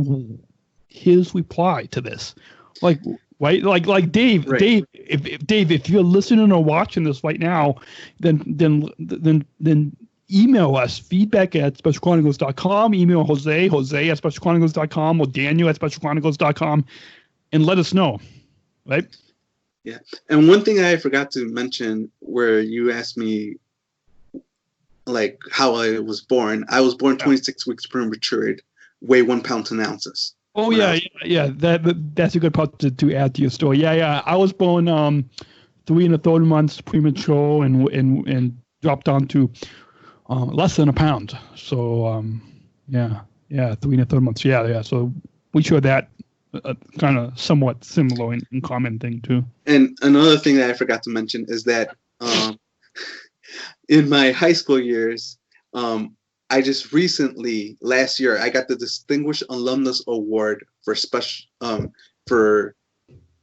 Speaker 3: his reply to this. Like, right? Like Dave, right. Dave, if you're listening or watching this right now, then email us, feedback@specialchronicles.com, email Jose at specialchronicles.com, or Daniel at specialchronicles.com, and let us know, right?
Speaker 5: Yeah. And one thing I forgot to mention, where you asked me like how I was born. I was born 26 weeks prematured, weigh 1 pound 10 ounces.
Speaker 3: Oh yeah. That's a good part to add to your story. Yeah. I was born 3 1/3 months premature and dropped down to less than a pound. So 3 1/3 months. Yeah. So we share that kind of somewhat similar in common thing too.
Speaker 5: And another thing that I forgot to mention is that in my high school years, I just recently, last year, I got the Distinguished Alumnus Award for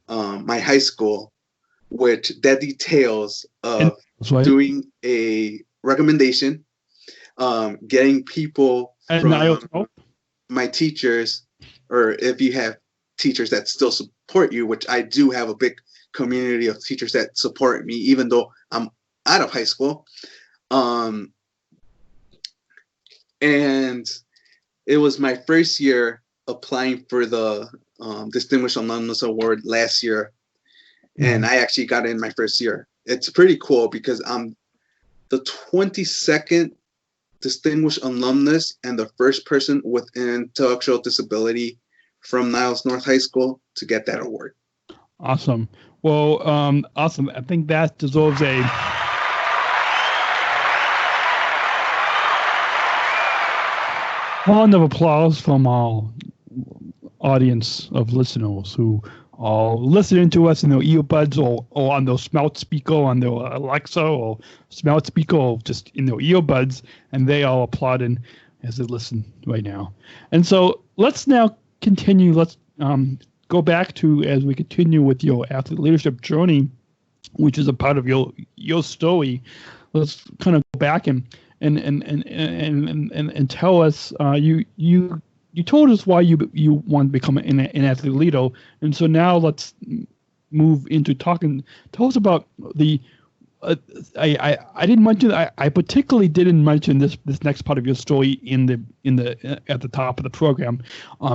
Speaker 5: my high school, which that details of doing a recommendation, getting people from my teachers, or if you have teachers that still support you, which I do have a big community of teachers that support me, even though I'm out of high school. And it was my first year applying for the Distinguished Alumnus Award last year. And I actually got in my first year. It's pretty cool because I'm the 22nd Distinguished Alumnus and the first person with an intellectual disability from Niles North High School to get that award.
Speaker 3: Awesome. Well, awesome. I think that deserves a round of applause from our audience of listeners who are listening to us in their earbuds or on their smart speaker, on their Alexa or smart speaker, or just in their earbuds, and they are applauding as they listen right now. And so let's now continue. Let's go back to, as we continue with your athlete leadership journey, which is a part of your story. Let's kind of go back and tell us, you told us why you want to become an athlete leader, and so now let's move into talking. Tell us about the. I didn't mention. I particularly didn't mention this next part of your story at the top of the program,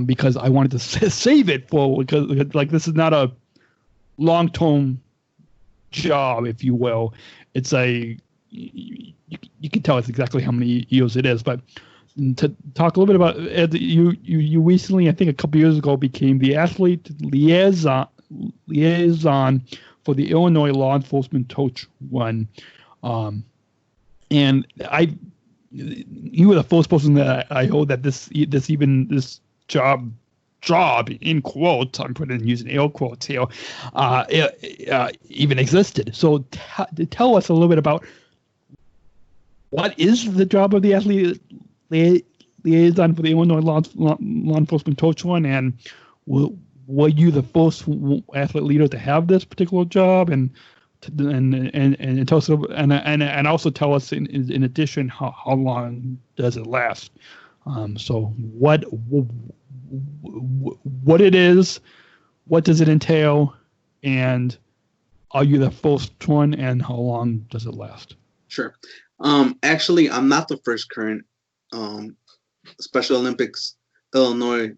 Speaker 3: because I wanted to save it because like this is not a long-term job, if you will. It's you can tell us exactly how many years it is, but to talk a little bit about you recently, I think a couple years ago, became the athlete liaison for the Illinois Law Enforcement Torch Run, and you were the first person that I heard that this job in quotes, I'm using air quotes here, even existed. So tell us a little bit about what is the job of the athlete liaison for the Illinois Law Enforcement Torch Run, and were you the first athlete leader to have this particular job? And tell us, and also tell us in addition how long does it last? So what it is, what does it entail, and are you the first one, and how long does it last?
Speaker 5: Sure. Actually, I'm not the first current Special Olympics Illinois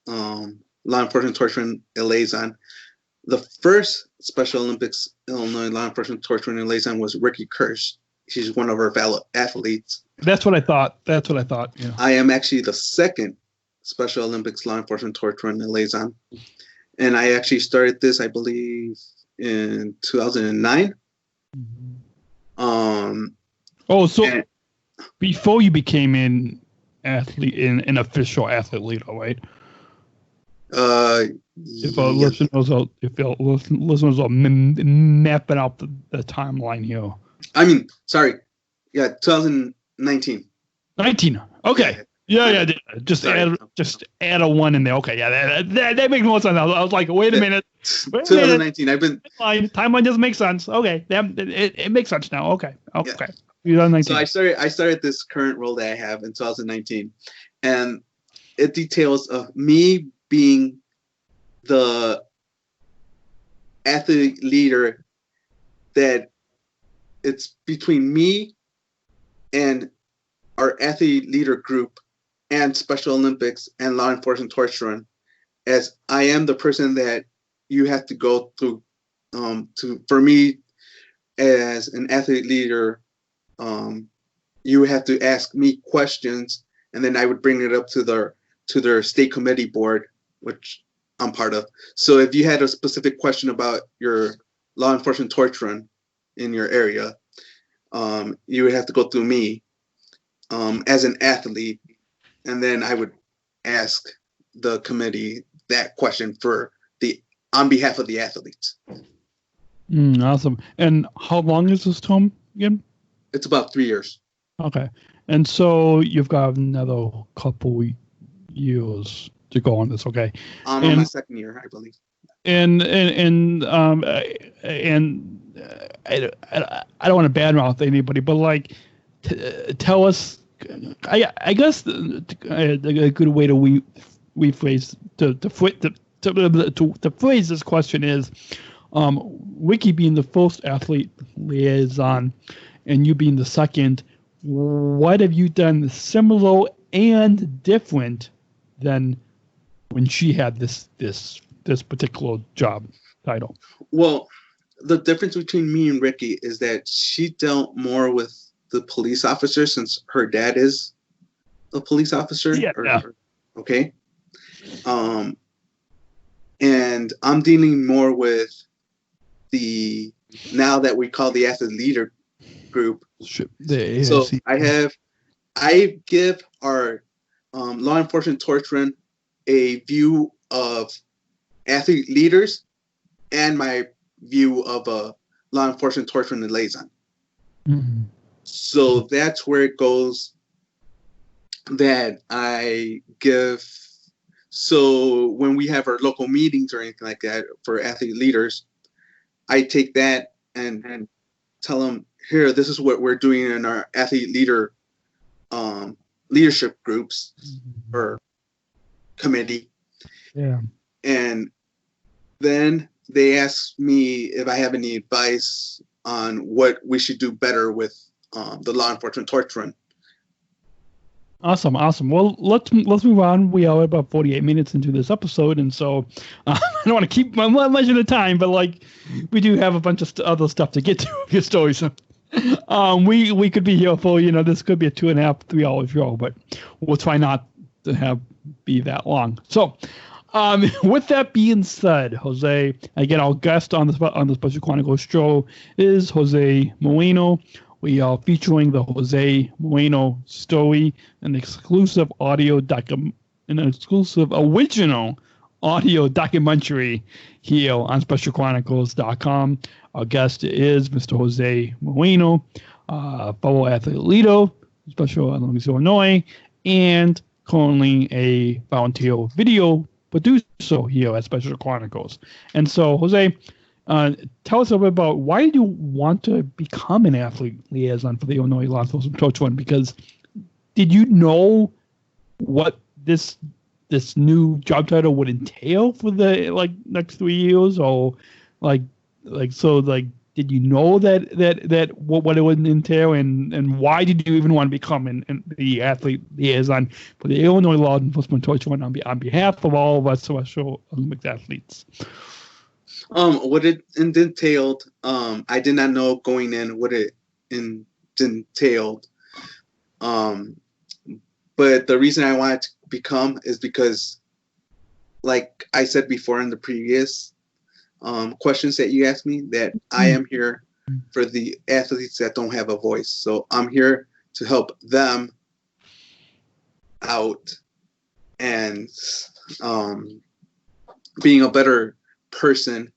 Speaker 5: Law Enforcement Torch Run liaison. The first Special Olympics Illinois Law Enforcement Torch Run liaison was Ricky Kirsch. She's one of our fellow athletes.
Speaker 3: That's what I thought. Yeah.
Speaker 5: I am actually the second Special Olympics Law Enforcement Torch Run liaison. And I actually started this, I believe, in 2009.
Speaker 3: So before you became an official athlete leader, right? If our listeners are mapping out the timeline here.
Speaker 5: I mean, sorry. Yeah, 2019.
Speaker 3: 19. Okay. Yeah. Just add a 1 in there. Okay, yeah, that makes more sense. I was like, wait a minute.
Speaker 5: 2019.
Speaker 3: Timeline doesn't make sense. Okay, it makes sense now. Okay.
Speaker 5: Yeah. So I started this current role that I have in 2019, and it details of me being the athlete leader that it's between me and our athlete leader group and Special Olympics and law enforcement torture run, as I am the person that you have to go through for me as an athlete leader. You have to ask me questions, and then I would bring it up to their state committee board, which I'm part of. So if you had a specific question about your law enforcement torture run in your area, you would have to go through me as an athlete, and then I would ask the committee that question on behalf of the athletes.
Speaker 3: Awesome. And how long is this term again?
Speaker 5: It's about 3 years.
Speaker 3: Okay. And so you've got another couple years to go on this, okay?
Speaker 5: I'm on my second year, I believe.
Speaker 3: And I don't want to badmouth anybody, but like, tell us. I guess a good way to rephrase to phrase this question is, Wiki being the first athlete liaison, and you being the second. What have you done similar and different than when she had this particular job title?
Speaker 5: Well, the difference between me and Ricky is that she dealt more with the police officer, since her dad is a police officer. Okay. And I'm dealing more with now that we call the athlete leader group. So I give our law enforcement torture run a view of athlete leaders and my view of a law enforcement torture run liaison.
Speaker 3: Mm-hmm.
Speaker 5: So that's where it goes that I give. So when we have our local meetings or anything like that for athlete leaders, I take that and tell them, here, this is what we're doing in our athlete leader leadership groups or committee.
Speaker 3: Yeah.
Speaker 5: And then they ask me if I have any advice on what we should do better with the law enforcement torture run.
Speaker 3: Awesome. Well, let's move on. We are about 48 minutes into this episode, and so I don't want to keep much of the time, but like we do have a bunch of other stuff to get to with your story. So we could be here for this could be a 2.5, 3 hour show, but we'll try not to be that long. So with that being said, Jose, again, our guest on the Special Chronicles show is Jose Moreno. We are featuring the Jose Moreno story, an exclusive original audio documentary here on SpecialChronicles.com. Our guest is Mr. Jose Moreno, fellow athlete leader, Special Olympics Illinois, and currently a volunteer video producer here at Special Chronicles. And so, Jose, tell us a bit about why did you want to become an athlete liaison for the Illinois Law Enforcement Torture Run? Because did you know what this new job title would entail for the next 3 years, or did you know that what it would entail, and why did you even want to become the athlete liaison for the Illinois Law Enforcement Torture Run on behalf of all of us Special Olympics athletes?
Speaker 5: What it entailed, I did not know going in what it entailed. But the reason I wanted to become is because like I said before in the previous questions that you asked me, that I am here for the athletes that don't have a voice. So I'm here to help them out and being a better person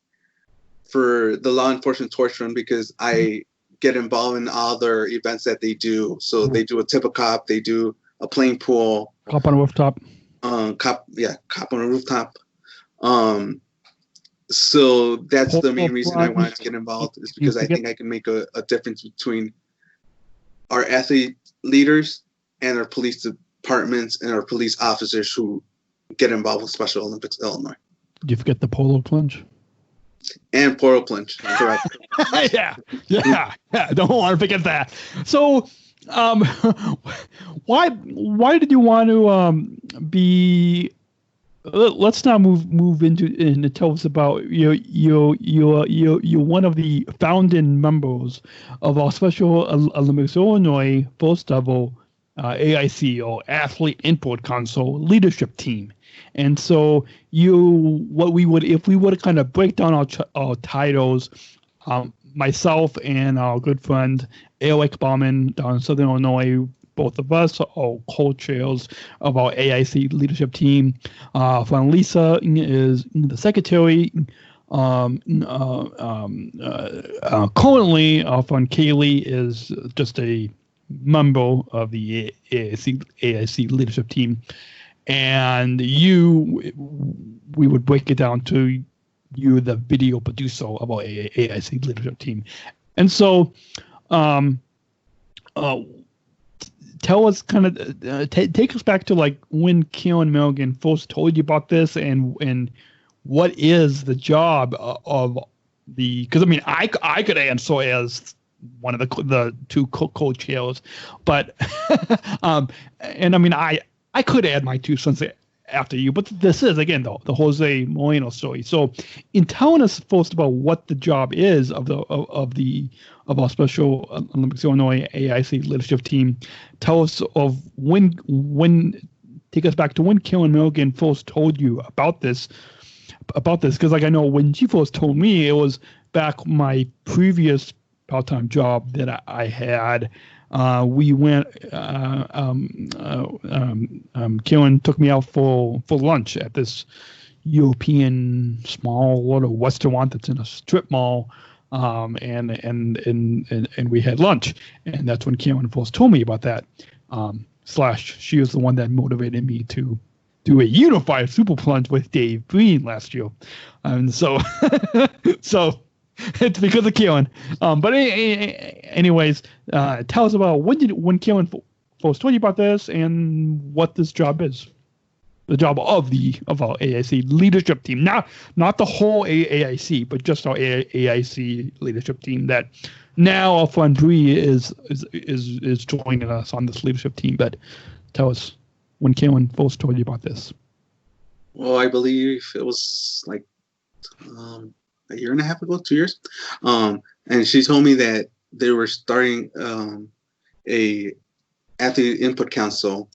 Speaker 5: for the law enforcement torch run, because I get involved in all their events that they do. So they do a tip a cop, they do a plane pool,
Speaker 3: Cop on a rooftop.
Speaker 5: Cop on a rooftop. So that's the main reason I wanted to get involved, is because I think I can make a difference between our athlete leaders and our police departments and our police officers who get involved with Special Olympics Illinois.
Speaker 3: Did you forget the polo plunge?
Speaker 5: And polo plunge, correct.
Speaker 3: yeah. Don't want to forget that. So, why did you want to be? Let's now move into and tell us about you're one of the founding members of our Special Olympics Illinois first level AIC, or Athlete Input Council leadership team. And so if we would kind of break down our titles, myself and our good friend Eric Bauman down in Southern Illinois, both of us are co-chairs of our AIC leadership team. Friend Lisa is the secretary. Currently, our friend Kaylee is just a member of the AIC leadership team. And we would break it down to you, the video producer of our AIC leadership team. And so, tell us kind of, take us back to like when Kieran Milligan first told you about this, and what is the job of because I mean, I could answer as one of the two co-chairs, but, and I mean, I could add my 2 cents after you, but this is, again, the Jose Moreno story. So, in telling us first about what the job is of our Special Olympics Illinois AIC leadership team, tell us of take us back to when Kieran Milligan first told you about this, because like I know when she first told me, it was back my previous part-time job that I had. We went. Kieran took me out for lunch at this European small little restaurant that's in a strip mall, and we had lunch, and that's when Kieran first told me about that. She was the one that motivated me to do a unified super plunge with Dave Green last year, and so it's because of Kieran. But anyways, tell us about when Kieran first told you about this and what this job is. The job of our AIC leadership team, not the whole AIC, but just our AIC leadership team. That now our friend Bree is joining us on this leadership team. But tell us when Kieran first told you about this.
Speaker 5: Well, I believe it was like a year and a half ago, 2 years. And she told me that they were starting a athlete input council,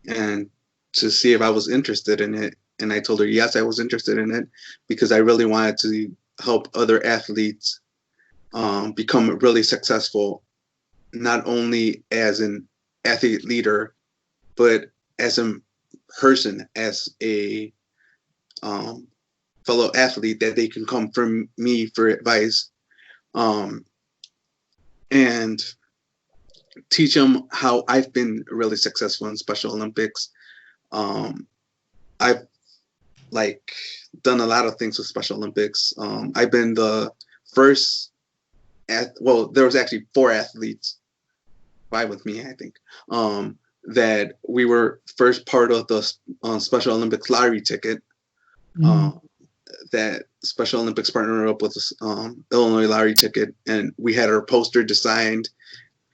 Speaker 5: and to see if I was interested in it. And I told her, yes, I was interested in it, because I really wanted to help other athletes become really successful, not only as an athlete leader, but as a person, as a fellow athlete, that they can come from me for advice, and teach them how I've been really successful in Special Olympics. I've done a lot of things with Special Olympics. I've been the first there was actually 4 athletes, 5 with me, I think, that we were first part of the Special Olympics lottery ticket. That Special Olympics partnered up with Illinois lottery ticket, and we had our poster designed.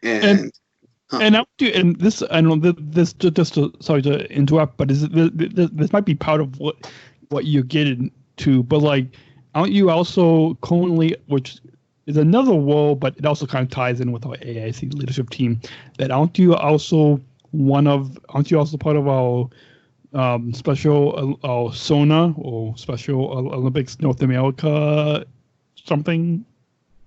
Speaker 5: And this, I know this sorry to interrupt, but this might be part of what you're getting to, but like, aren't you also currently, which is another role, but it also kind of ties in with our AIC leadership team, that aren't you also part of our
Speaker 3: Special SONA or Special Olympics North America something,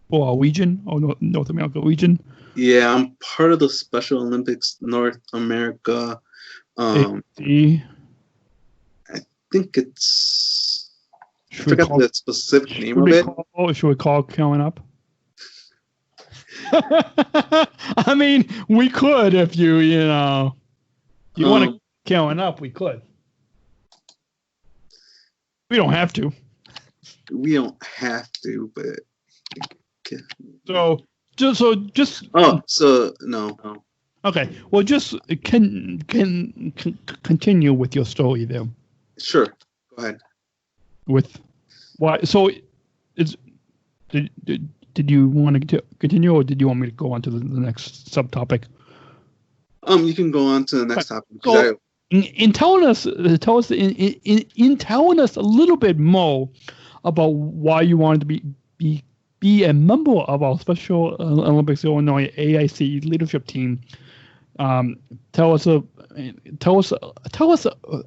Speaker 3: or region, or North America region.
Speaker 5: Yeah, I'm part of the Special Olympics North America. I think it's. I forgot the specific name of it.
Speaker 3: Should we call coming up? I mean, we could if you want to count up, we could. We don't have to.
Speaker 5: We don't have to, but.
Speaker 3: So
Speaker 5: no.
Speaker 3: Okay, well, just can continue with your story there.
Speaker 5: Sure, go ahead.
Speaker 3: With why? So, did you want to continue, or did you want me to go on to the next subtopic?
Speaker 5: You can go on to the next topic.
Speaker 3: So, in telling us a little bit more about why you wanted to be a member of our Special Olympics Illinois AIC leadership team. Tell us a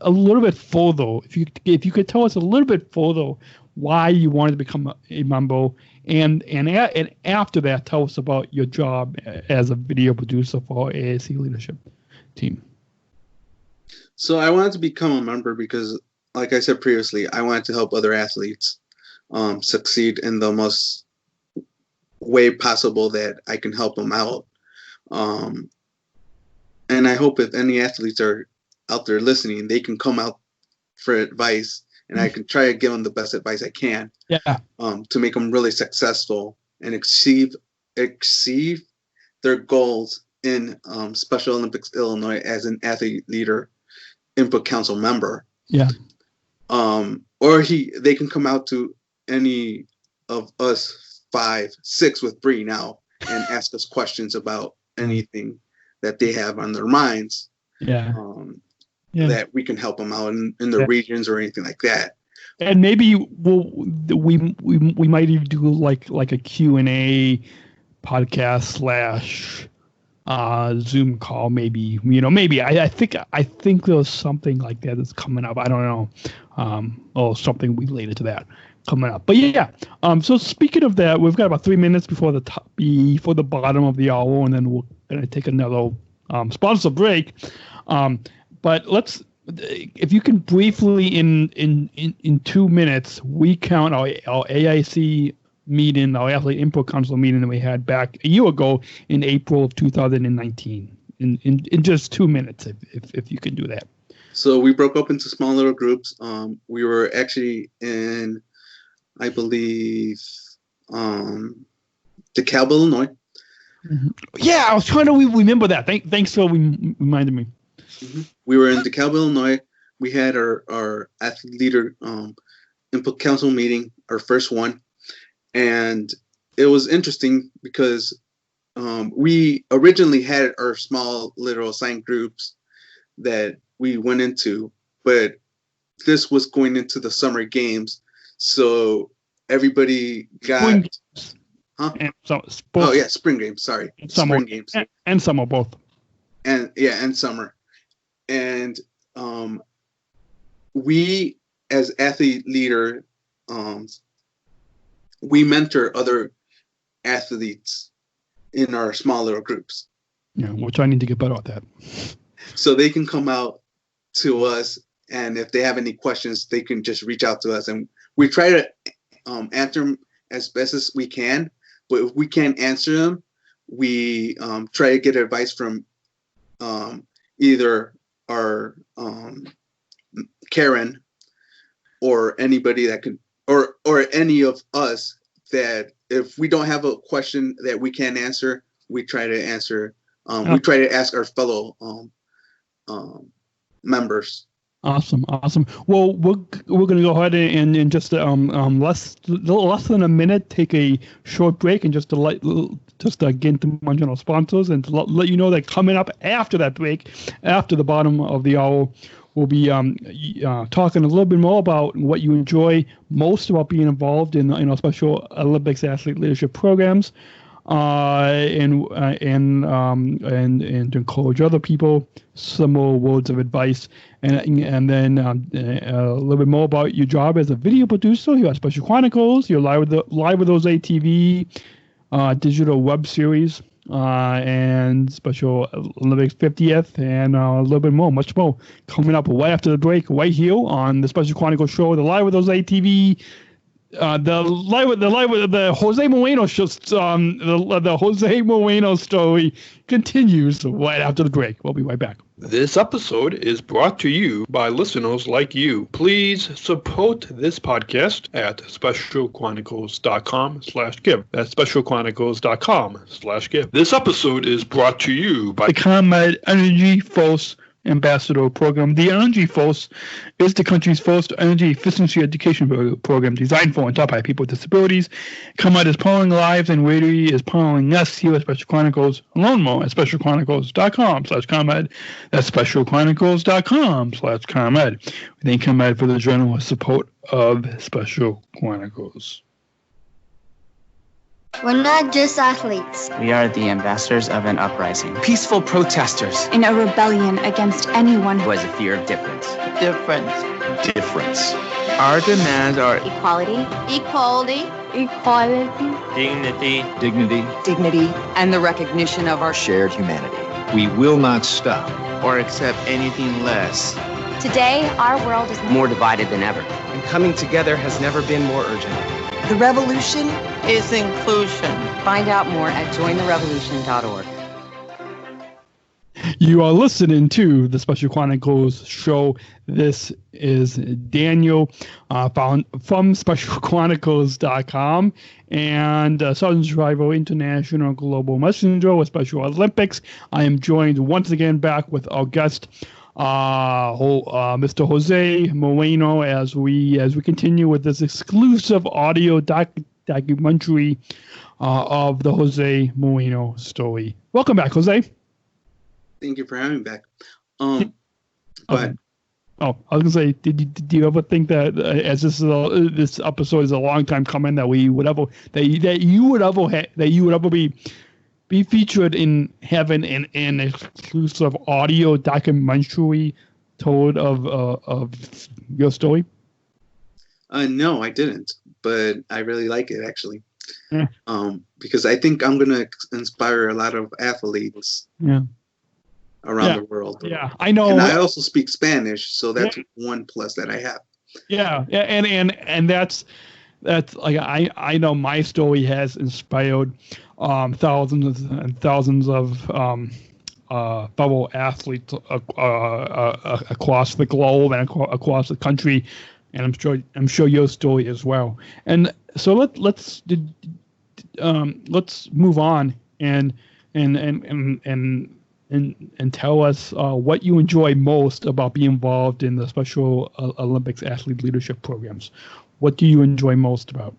Speaker 3: little bit further. If you could tell us a little bit further why you wanted to become a member, and after that, tell us about your job as a video producer for our AIC leadership team.
Speaker 5: So I wanted to become a member because, like I said previously, I wanted to help other athletes succeed in the most way possible that I can help them out. And I hope if any athletes are out there listening, they can come out for advice, and I can try to give them the best advice I can.
Speaker 3: Yeah.
Speaker 5: To make them really successful and exceed their goals in Special Olympics Illinois as an athlete leader input council member.
Speaker 3: Yeah.
Speaker 5: Or they can come out to any of us 5, 6 with Bree now and ask us questions about anything that they have on their minds.
Speaker 3: Yeah.
Speaker 5: That we can help them out in the regions or anything like that.
Speaker 3: And maybe we might even do like a Q&A podcast / Zoom call. Maybe I think there's something like that that's coming up. I don't know, or something related to that coming up. But yeah. So speaking of that, we've got about 3 minutes before the bottom of the hour, and then we're gonna take another sponsor break. But if you can briefly in 2 minutes recount our AIC meeting, our Athlete Input Council meeting that we had back a year ago in April of 2019. In just 2 minutes, if you can do that.
Speaker 5: So we broke up into small little groups. We were actually in, I believe, DeKalb, Illinois.
Speaker 3: Mm-hmm. Yeah, I was trying to remember that. Thanks for reminding me.
Speaker 5: Mm-hmm. We were in DeKalb, Illinois. We had our athlete leader input council meeting, our first one, and it was interesting because we originally had our small little assigned groups that we went into, but this was going into the summer games, so everybody got. Spring games. Sorry, spring games
Speaker 3: and summer both.
Speaker 5: And summer. And we, as athlete leader, we mentor other athletes in our small little groups.
Speaker 3: Yeah, which I need to get better at that.
Speaker 5: So they can come out to us, and if they have any questions, they can just reach out to us, and we try to answer them as best as we can. But if we can't answer them, we try to get advice from either our Karen or anybody that could, or any of us, that if we don't have a question that we can't answer, we try to answer. We try to ask our fellow members.
Speaker 3: Awesome. Well, we're going to go ahead and in just less than a minute take a short break, and just to get into mention our sponsors, and to let you know that coming up after that break, after the bottom of the hour, we'll be talking a little bit more about what you enjoy most about being involved in our Special Olympics athlete leadership programs. and to encourage other people, some more words of advice, and then a little bit more about your job as a video producer here at Special Chronicles. You're live with those ATV digital web series and Special Olympics 50th, and a little bit more, much more coming up right after the break, right here on the Special Chronicles show. The live with those ATV. The Jose Moreno show, the Jose Moreno story continues right after the break. We'll be right back.
Speaker 1: This episode is brought to you by listeners like you. Please support this podcast at specialchronicles.com/give. That's specialchronicles.com/give. This episode is brought to you by
Speaker 3: the ComEd Energy Force Ambassador Program. The Energy Force is the country's first energy efficiency education program designed for and taught by people with disabilities. ComEd is powering lives, and radio is powering us here at Special Chronicles. Learn more at specialchronicles.com/ComEd. That's specialchronicles.com/ComEd. We thank ComEd for the generous support of Special Chronicles.
Speaker 6: We're not just athletes.
Speaker 13: We are the ambassadors of an uprising.
Speaker 8: Peaceful protesters.
Speaker 9: In a rebellion against anyone
Speaker 7: who has a fear of difference.
Speaker 12: Difference.
Speaker 7: Difference. Our demands are
Speaker 6: equality. Equality. Equality.
Speaker 12: Dignity.
Speaker 11: Dignity.
Speaker 10: Dignity. And the recognition of our
Speaker 7: shared humanity.
Speaker 11: We will not stop
Speaker 12: or accept anything less.
Speaker 6: Today, our world is
Speaker 7: more divided than ever.
Speaker 8: And coming together has never been more urgent.
Speaker 10: The revolution
Speaker 12: is inclusion.
Speaker 10: Find out more at jointherevolution.org.
Speaker 3: You are listening to the Special Chronicles show. This is Daniel found from specialchronicles.com and Sergeant Shriver International Global Messenger with Special Olympics. I am joined once again back with our guest, Mr. Jose Moreno, as we continue with this exclusive audio documentary of the Jose Moreno story. Welcome back, Jose.
Speaker 5: Thank you for having me back.
Speaker 3: I was gonna say, did you ever think that as this episode is a long time coming, that we would ever that you would ever be featured in having an exclusive audio documentary told of your story?
Speaker 5: No, I didn't, but I really like it actually.
Speaker 3: Yeah.
Speaker 5: Because I think I'm gonna inspire a lot of athletes.
Speaker 3: Yeah.
Speaker 5: Around the world.
Speaker 3: Yeah, I know.
Speaker 5: And I also speak Spanish, so that's one plus that I have.
Speaker 3: Yeah, and that's like I know my story has inspired thousands and thousands of fellow athletes across the globe and across the country, and I'm sure your story as well. And so let's move on and tell us what you enjoy most about being involved in the Special Olympics athlete leadership programs. What do you enjoy most about?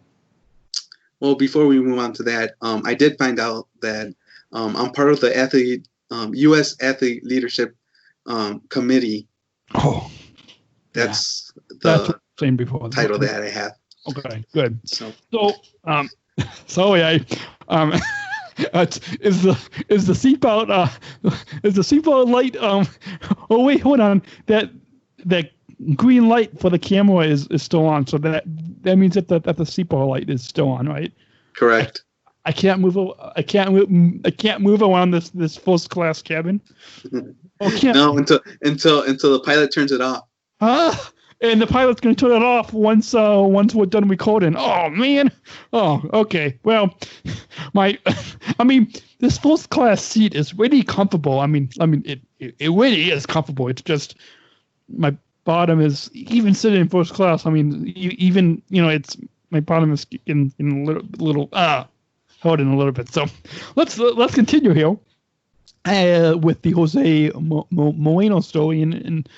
Speaker 5: Well, before we move on to that, I did find out that I'm part of the U.S. Athlete Leadership Committee.
Speaker 3: Oh,
Speaker 5: that's
Speaker 3: the same before
Speaker 5: title that I have.
Speaker 3: Okay, good.
Speaker 5: So
Speaker 3: sorry, is the seatbelt light? Oh wait, hold on. That green light for the camera is still on. So that means that the seatbelt light is still on, right?
Speaker 5: Correct.
Speaker 3: I can't move. I can't move around this first class cabin.
Speaker 5: No, until the pilot turns it off.
Speaker 3: And the pilot's going to turn it off once we're done recording. Oh man. Oh, okay. Well, this first class seat is really comfortable. It really is comfortable. It's just my bottom is, even sitting in first class. It's my bottom is in a little holding a little bit. So let's continue here with the Jose Moreno story and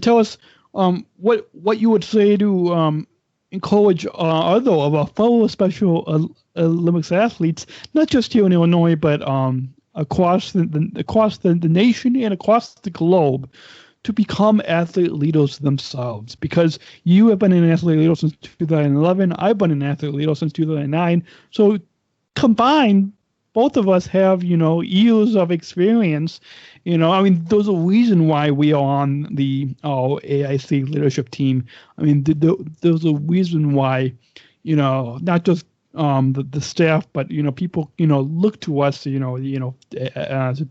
Speaker 3: tell us what you would say to encourage other of our fellow Special Olympics athletes, not just here in Illinois, but across the nation and across the globe, to become athlete leaders themselves. Because you have been an athlete leader since 2011. I've been an athlete leader since 2009. So combined, both of us have, years of experience. I mean, there's a reason why we are on the AIC leadership team. I mean, there's a reason why, not just the staff, but people look to us to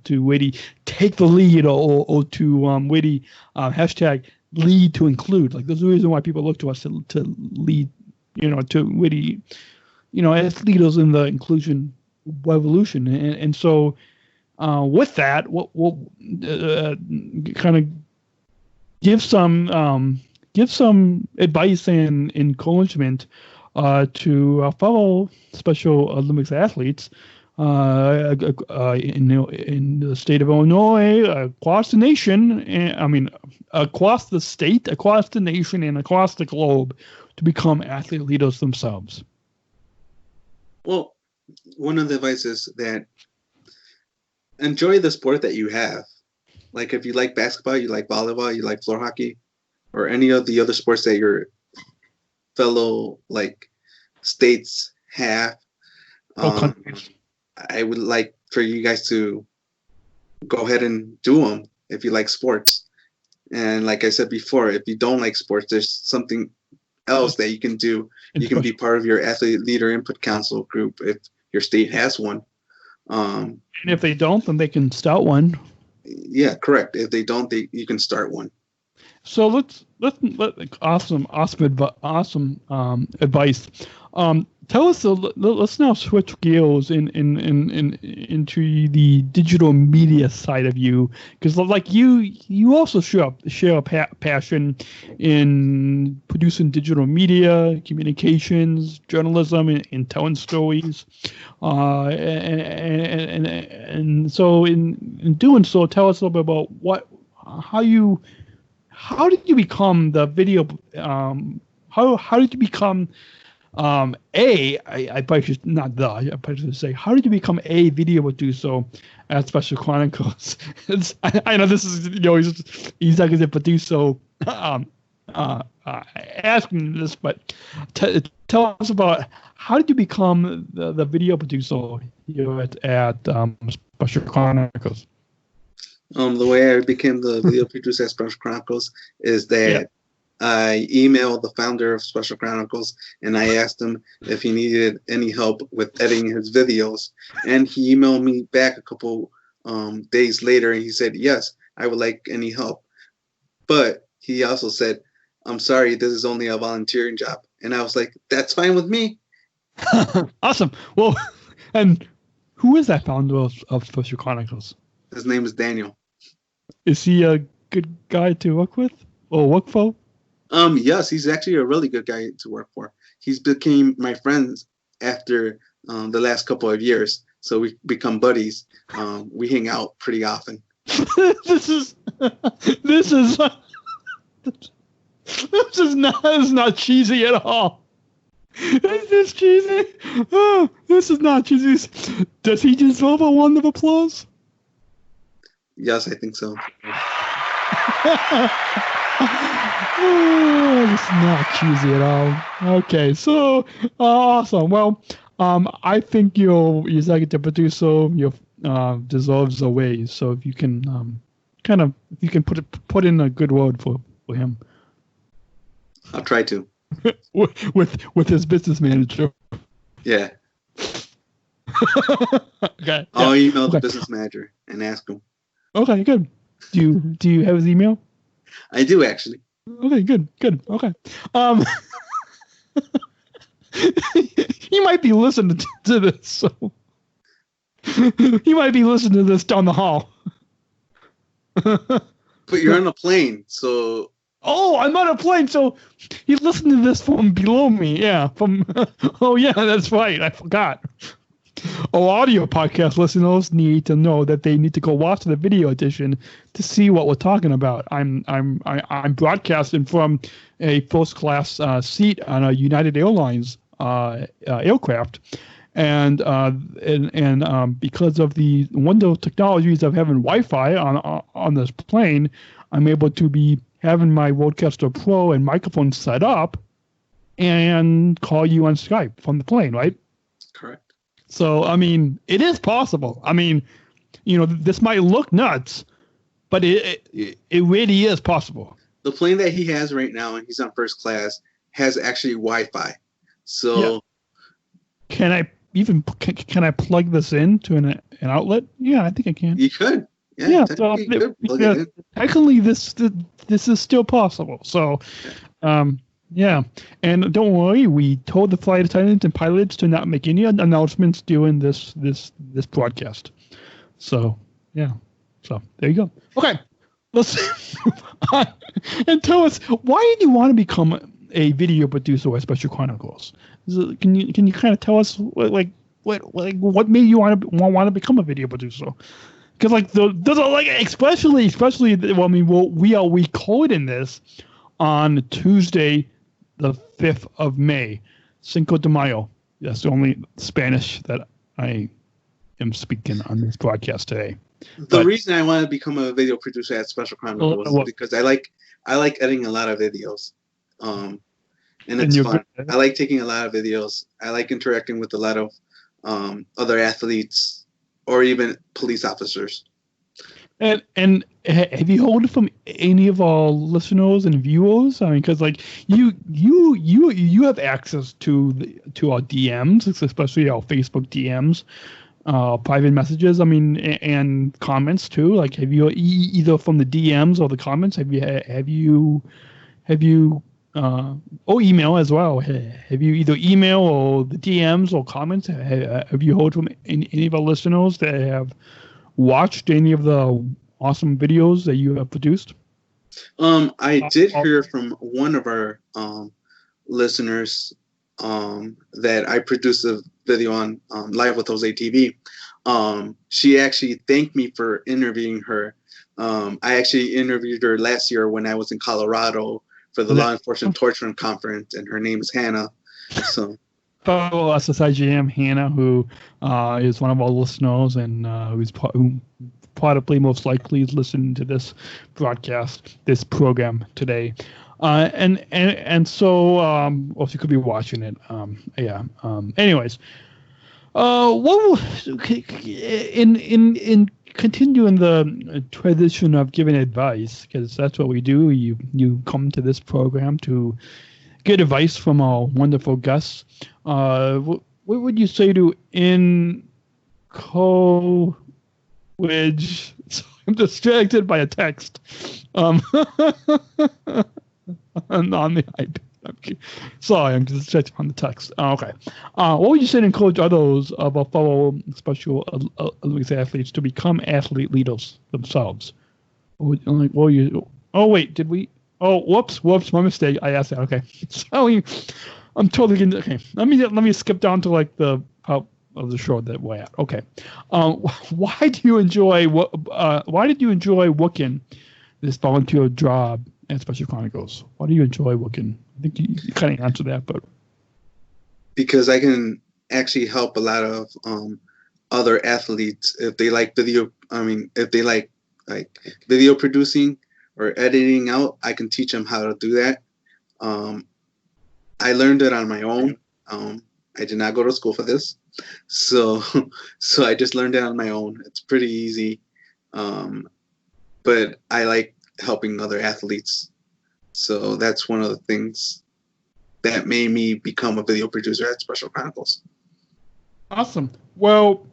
Speaker 3: really take the lead or to really hashtag lead to include. Like, there's a reason why people look to us to lead, to really, as leaders in the inclusion revolution. And so with that, we'll kind of give some advice and encouragement to fellow Special Olympics athletes in the state of Illinois, across the nation, across the state, across the nation, and across the globe, to become athlete leaders themselves.
Speaker 5: Well, one of the advice is that enjoy the sport that you have. Like, if you like basketball, you like volleyball, you like floor hockey, or any of the other sports that your fellow states have. I would like for you guys to go ahead and do them if you like sports. And like I said before, if you don't like sports, there's something else that you can do. You can be part of your athlete leader input council group if your state has one.
Speaker 3: And if they don't, then they can start one.
Speaker 5: Yeah, correct. If they don't, you can start one.
Speaker 3: So let's awesome advice. Tell us. Let's now switch gears into the digital media side of you, because like you also share a passion in producing digital media, communications, journalism, and telling stories. And so in doing so, tell us a little bit about how did you become the video? How did you become I probably should not the. I probably should say, how did you become a video producer at Special Chronicles? I know this is he's like a producer asking this, but tell us about how did you become the video producer here at Special Chronicles?
Speaker 5: The way I became the video producer at Special Chronicles is that I emailed the founder of Special Chronicles and I asked him if he needed any help with editing his videos. And he emailed me back a couple days later and he said, yes, I would like any help. But he also said, I'm sorry, this is only a volunteering job. And I was like, that's fine with me.
Speaker 3: Awesome. Well, and who is that founder of Special Chronicles?
Speaker 5: His name is Daniel.
Speaker 3: Is he a good guy to work with or work for?
Speaker 5: Yes, he's actually a really good guy to work for. He's became my friends after the last couple of years. So we become buddies. We hang out pretty often.
Speaker 3: This is not cheesy at all. Is this cheesy? Oh, this is not cheesy. Does he deserve a round of applause?
Speaker 5: Yes, I think so.
Speaker 3: Oh, it's not cheesy at all. Okay, so awesome. Well, I think your executive producer deserves a raise. So if you can put in a good word for him.
Speaker 5: I'll try to.
Speaker 3: with his business manager.
Speaker 5: Yeah.
Speaker 3: Okay.
Speaker 5: I'll email the business manager and ask him.
Speaker 3: Okay, good. Do you have his email?
Speaker 5: I do, actually.
Speaker 3: Okay, good. Okay. He might be listening to this, so he might be listening to this down the hall.
Speaker 5: But you're on a plane, so.
Speaker 3: Oh, I'm on a plane, so he's listening to this from below me. Yeah, oh yeah, that's right. I forgot. Audio podcast listeners need to know that they need to go watch the video edition to see what we're talking about. I'm broadcasting from a first class seat on a United Airlines aircraft, and because of the wonderful technologies of having Wi-Fi on this plane, I'm able to be having my Rodecaster Pro and microphone set up and call you on Skype from the plane, right?
Speaker 5: Correct.
Speaker 3: So, I mean, it is possible. I mean, this might look nuts, but it really is possible.
Speaker 5: The plane that he has right now, and he's on first class, has actually Wi-Fi. So,
Speaker 3: can I plug this into an outlet? Yeah, I think I can.
Speaker 5: You could. Yeah. So,
Speaker 3: technically, this is still possible. So, yeah, and don't worry, we told the flight attendants and pilots to not make any announcements during this broadcast. So, yeah. So there you go. Okay, let's move on and tell us, why did you want to become a video producer at Special Chronicles? Can you kind of tell us what made you want to become a video producer? Because there's especially well, I mean, we are recording this on Tuesday, the 5th of May, Cinco de Mayo. That's the only Spanish that I am speaking on this broadcast today.
Speaker 5: The reason I want to become a video producer at Special Chronicles was because I like editing a lot of videos, and it's fun. I like taking a lot of videos. I like interacting with a lot of other athletes or even police officers.
Speaker 3: And have you heard from any of our listeners and viewers? I mean, because you have access to our DMs, especially our Facebook DMs, private messages. I mean, and comments too. Like, have you either from the DMs or the comments? Have you or email as well? Have you either email or the DMs or comments? Have you heard from any of our listeners that have watched any of the awesome videos that you have produced?
Speaker 5: I did hear from one of our listeners that I produced a video on Live with Jose TV. She actually thanked me for interviewing her. I actually interviewed her last year when I was in Colorado for the Law Enforcement Torture Conference, and her name is Hannah. So.
Speaker 3: Fellow SSIGM Hannah, who is one of our listeners and who probably most likely is listening to this broadcast, this program today, and so or she could be watching it. Anyways, in continuing the tradition of giving advice, because that's what we do. You come to this program to get advice from our wonderful guests. What would you say to which I'm distracted by a text on the iPad. Sorry, I'm distracted on the text. Okay. What would you say to encourage others of our fellow Special Olympics athletes to become athlete leaders themselves? Oh, wait, did we? Oh, whoops, my mistake. I asked that. Okay. So I'm totally getting, okay. Let me skip down to the part of the show that we're at. Okay. Why did you enjoy working this volunteer job at Special Chronicles? Why do you enjoy working? I think you kind of answered that, but
Speaker 5: because I can actually help a lot of other athletes if they like video. I mean, if they like video producing or editing out, I can teach them how to do that. I learned it on my own. I did not go to school for this, so I just learned it on my own. It's pretty easy, but I like helping other athletes. So that's one of the things that made me become a video producer at Special Chronicles.
Speaker 3: Awesome. Well,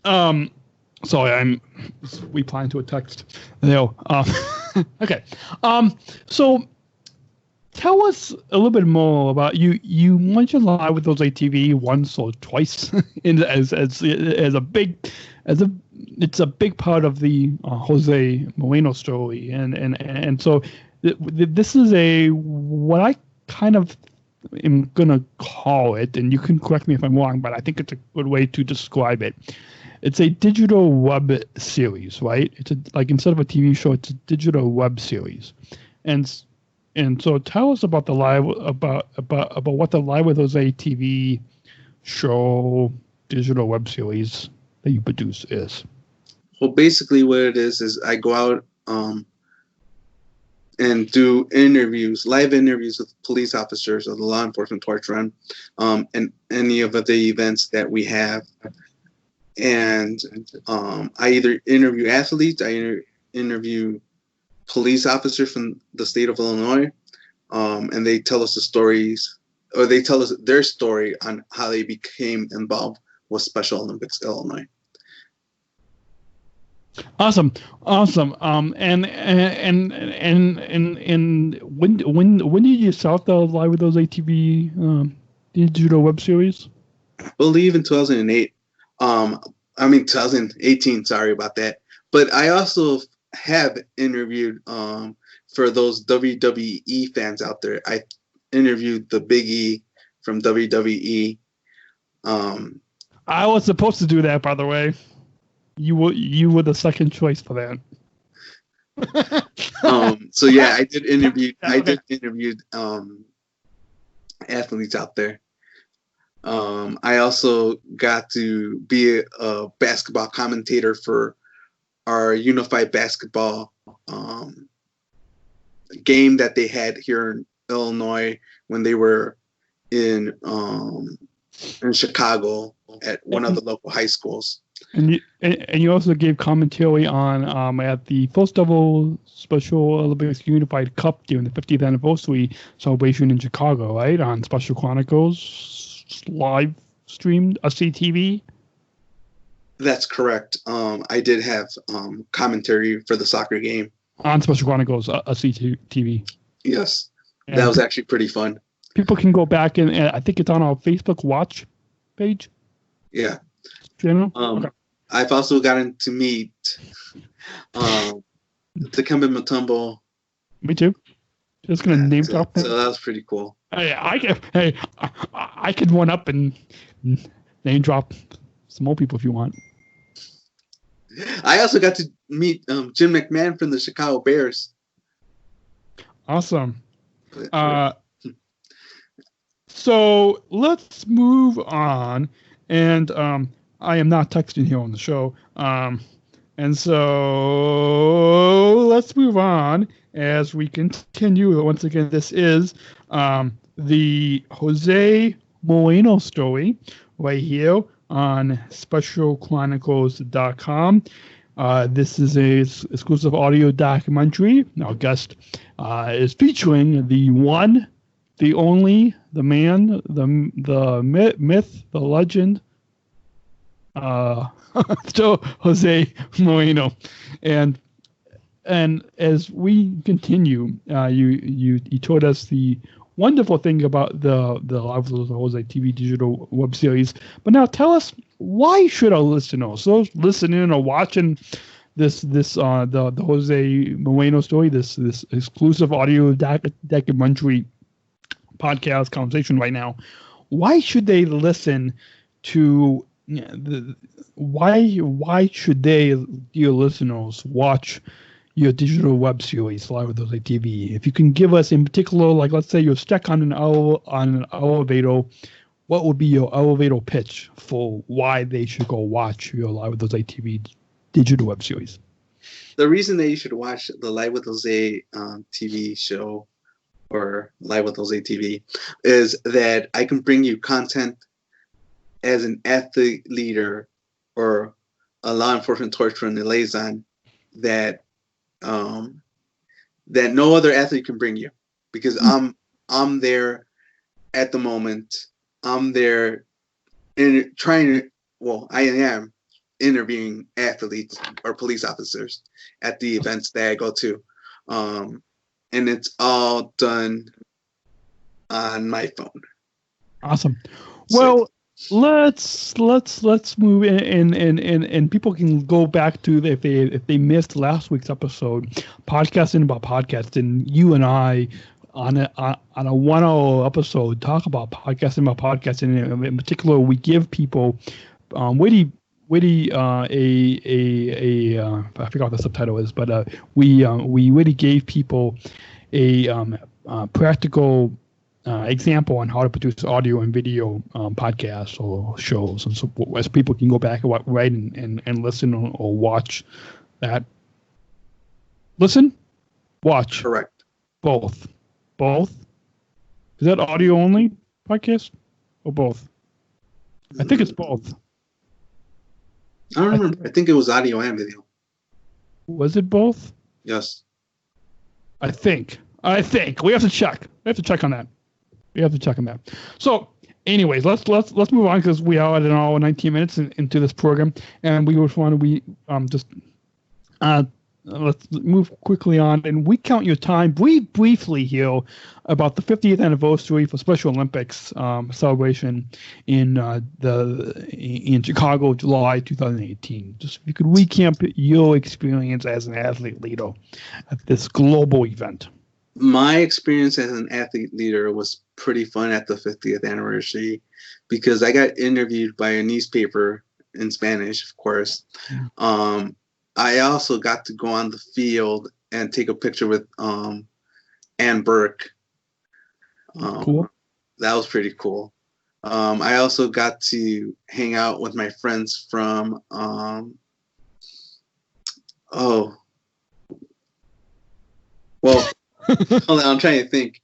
Speaker 3: sorry, I'm replying to a text. No. Okay. So tell us a little bit more about you. You mentioned Live with Jose TV once or twice, it's a big part of the Jose Moreno story, and so this is what I kind of am gonna call it, and you can correct me if I'm wrong, but I think it's a good way to describe it. It's a digital web series, right? It's instead of a TV show, it's a digital web series, and so tell us about the about what the Live with Jose TV show digital web series that you produce is.
Speaker 5: Well, basically what it is I go out and do live interviews with police officers of the Law Enforcement Torture and any of the events that we have. and I either interview athletes, I interview police officers from the state of Illinois, and they tell us the stories, or they tell us their story on how they became involved with Special Olympics Illinois.
Speaker 3: Awesome. And when did you start the Live with Those ATV digital web series?
Speaker 5: I believe in 2008. 2018. Sorry about that. But I also have interviewed for those WWE fans out there. I interviewed the Big E from WWE.
Speaker 3: I was supposed to do that, by the way. You were the second choice for that.
Speaker 5: So yeah, I did interview athletes out there. I also got to be a basketball commentator for our unified basketball game that they had here in Illinois when they were in Chicago at one of the local high schools.
Speaker 3: And you also gave commentary on at the first ever Special Olympics Unified Cup during the 50th anniversary celebration in Chicago, right? On Special Chronicles live streamed SCTV.
Speaker 5: That's correct. I did have commentary for the soccer game
Speaker 3: on Special Chronicles SCTV.
Speaker 5: Yes, and that was actually pretty fun.
Speaker 3: People can go back and I think it's on our Facebook Watch page.
Speaker 5: Yeah.
Speaker 3: Channel.
Speaker 5: Okay. I've also gotten to meet Dikembe Mutombo.
Speaker 3: Me too. Just gonna name drop.
Speaker 5: So that was pretty cool.
Speaker 3: I could one up and name drop some more people if you want.
Speaker 5: I also got to meet Jim McMahon from the Chicago Bears.
Speaker 3: Awesome. So let's move on, and I am not texting here on the show, and so let's move on as we continue. Once again, this is the Jose Moreno story right here on SpecialChronicles.com. This is a exclusive audio documentary. Our guest is featuring the one, the only, the man, the myth, the legend, so Jose Moreno. And as we continue, you told us the wonderful thing about the Live with Jose TV digital web series. But now tell us, why should our listeners, those listening or watching the Jose Moreno story, this exclusive audio documentary podcast conversation right now, why should they listen to why should they, dear listeners, watch your digital web series, Live with Jose TV? If you can give us in particular, like let's say you're stuck on an elevator, what would be your elevator pitch for why they should go watch your Live with Jose TV digital web series?
Speaker 5: The reason that you should watch the Live with Jose TV show, or Live with Jose TV, is that I can bring you content as an athlete leader or a law enforcement torture and liaison that that no other athlete can bring you, because I'm there at the moment. I'm there I am interviewing athletes or police officers at the events that I go to. And it's all done on my phone.
Speaker 3: Awesome. Well, let's move in and people can go back to if they missed last week's episode, podcasting about podcasting. You and I on a 1-hour episode talk about podcasting about podcasting. In particular, we give people witty I forgot what the subtitle is, but we really gave people a practical example on how to produce audio and video podcasts or shows, and so as people can go back and write and listen or watch that. Listen, watch.
Speaker 5: Correct.
Speaker 3: Both. Is that audio only podcast or both? I think it's both.
Speaker 5: I don't remember. I think it was audio and video.
Speaker 3: Was it both?
Speaker 5: Yes.
Speaker 3: I think. We have to check. On that. So, anyways, let's move on because we are at an hour and 19 minutes into this program, and we just want to let's move quickly on, and we count your time briefly here about the 50th anniversary for Special Olympics celebration in Chicago, July 2018. Just if you could recap your experience as an athlete leader at this global event.
Speaker 5: My experience as an athlete leader was pretty fun at the 50th anniversary because I got interviewed by a newspaper in Spanish, of course. I also got to go on the field and take a picture with Ann Burke.
Speaker 3: Cool.
Speaker 5: That was pretty cool. I also got to hang out with my friends from hold on, I'm trying to think.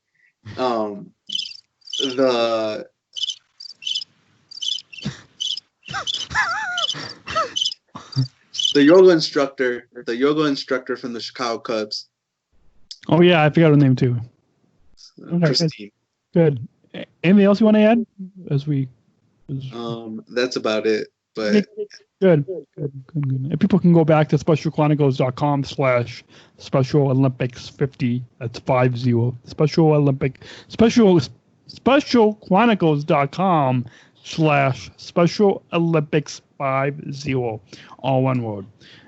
Speaker 5: The yoga instructor from the Chicago Cubs.
Speaker 3: Oh yeah, I forgot her name too.
Speaker 5: Christine.
Speaker 3: Good. Anything else you want to add?
Speaker 5: That's about it. But
Speaker 3: good. And people can go back to specialchronicles.com/Special Olympics 50. That's 50. specialchronicles.com/Special Olympics 50, all one word,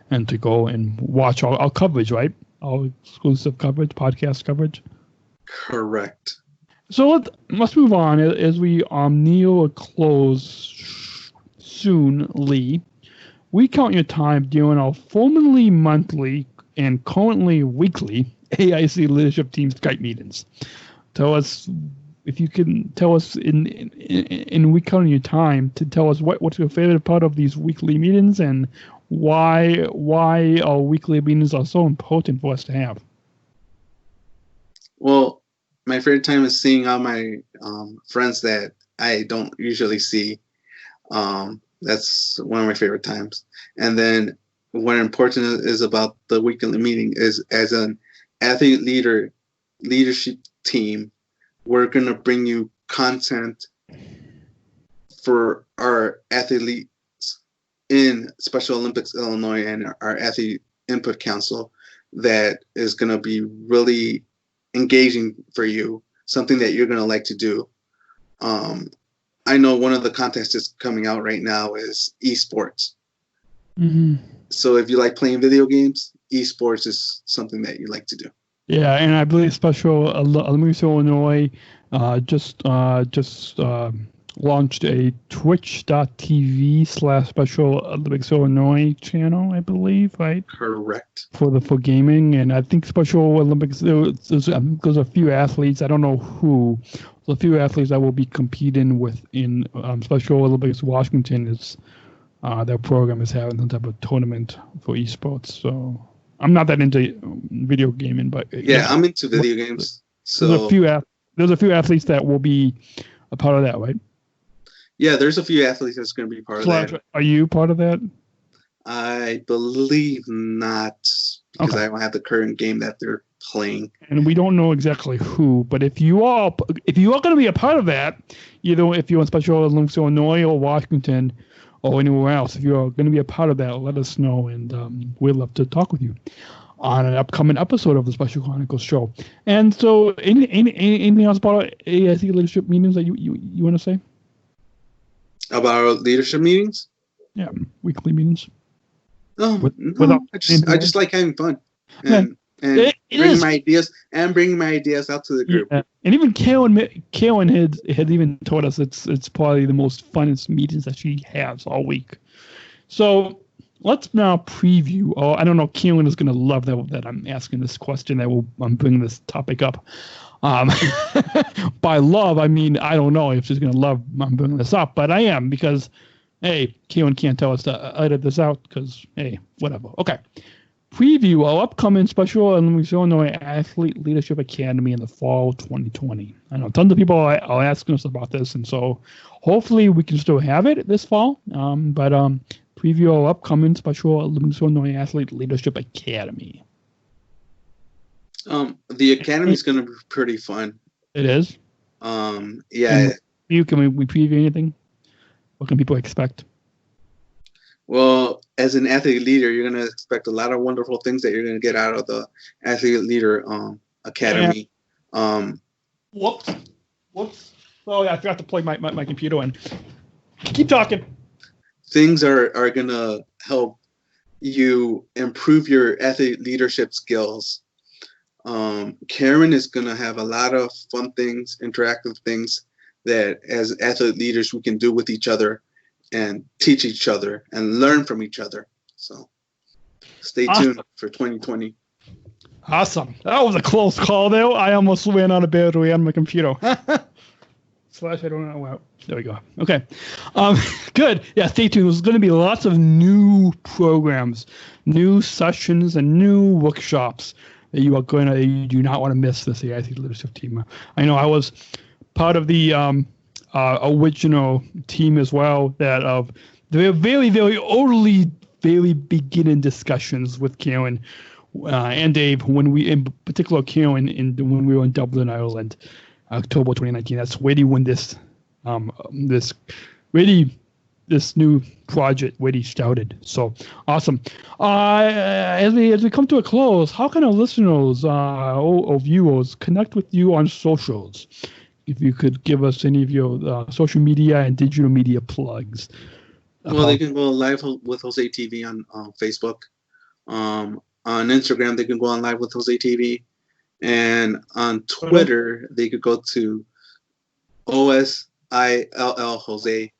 Speaker 3: and to go and watch our coverage, right? All exclusive coverage, podcast coverage.
Speaker 5: Correct.
Speaker 3: So let's move on as we near a close soon, Lee. We count your time during our formerly monthly and currently weekly AIC leadership team Skype meetings. Tell us if you can tell us in we count your time to tell us what's your favorite part of these weekly meetings and why our weekly meetings are so important for us to have.
Speaker 5: Well, my favorite time is seeing all my friends that I don't usually see. That's one of my favorite times. And then what important is about the weekly meeting is as an athlete leadership team, we're going to bring you content for our athletes in Special Olympics Illinois and our Athlete Input Council that is going to be really engaging for you, something that you're going to like to do. I know one of the contests that's coming out right now is esports.
Speaker 3: Mm-hmm.
Speaker 5: So if you like playing video games, esports is something that you like to do.
Speaker 3: Yeah, and I believe Special Olympics Illinois just launched a twitch.tv/Special Olympics Illinois channel, I believe, right?
Speaker 5: Correct.
Speaker 3: For gaming, and I think Special Olympics, there's a few athletes, I don't know who, there's a few athletes that will be competing in Special Olympics Washington. Is their program is having some type of tournament for esports, so I'm not that into video gaming, but
Speaker 5: yeah, I'm into video games. So
Speaker 3: there's a few athletes that will be a part of that, right?
Speaker 5: Yeah, there's a few athletes that's going to be part of that.
Speaker 3: Are you part of that?
Speaker 5: I believe not, because I don't have the current game that they're playing.
Speaker 3: And we don't know exactly who, but if you are going to be a part of that, either if you're in Special Olympics Illinois or Washington or anywhere else, if you're going to be a part of that, let us know, and we'd love to talk with you on an upcoming episode of the Special Chronicles show. And so, anything else about AIC leadership meetings that you want to say?
Speaker 5: About our leadership meetings?
Speaker 3: Yeah, weekly meetings.
Speaker 5: I just like having fun and bringing my ideas out to the group.
Speaker 3: Yeah. And even Kaylin had even told us it's probably the most funnest meetings that she has all week. So let's now preview. Oh, I don't know. Kaylin is going to love that I'm asking this question. I'm bringing this topic up. By love, I mean, I don't know if she's going to love I'm bringing this up, but I am, because, hey, Kaylin can't tell us to edit this out because, hey, whatever. Okay. Preview our upcoming Special Olympics Illinois Athlete Leadership Academy in the fall 2020. I know tons of people are asking us about this, and so hopefully we can still have it this fall. But preview our upcoming Special Olympics Illinois Athlete Leadership Academy.
Speaker 5: The academy is going to be pretty fun.
Speaker 3: It is.
Speaker 5: Yeah.
Speaker 3: Can we preview anything? What can people expect?
Speaker 5: Well, as an athlete leader, you're going to expect a lot of wonderful things that you're going to get out of the athlete leader academy.
Speaker 3: Yeah. Whoops. Oh, yeah, I forgot to plug my computer in. Keep talking.
Speaker 5: Things are going to help you improve your athlete leadership skills. Karen is going to have a lot of fun things, interactive things that as athlete leaders we can do with each other and teach each other and learn from each other. So stay tuned for 2020.
Speaker 3: Awesome. That was a close call, though. I almost ran out of battery on my computer. I don't know. Well, there we go. Okay. Good. Yeah, stay tuned. There's going to be lots of new programs, new sessions, and new workshops that you do not want to miss this athlete leadership team. I know I was part of the original team as well, that of the very, very early, very beginning discussions with Karen and Dave, when we, in particular Karen, when we were in Dublin, Ireland, October 2019. That's really when this new project really started. So awesome. As we come to a close, how can our listeners or viewers connect with you on socials? If you could give us any of your social media and digital media plugs.
Speaker 5: Well, they can go live with Jose TV on Facebook. On Instagram, they can go on live with Jose TV. And on Twitter, they could go to OSILL Jose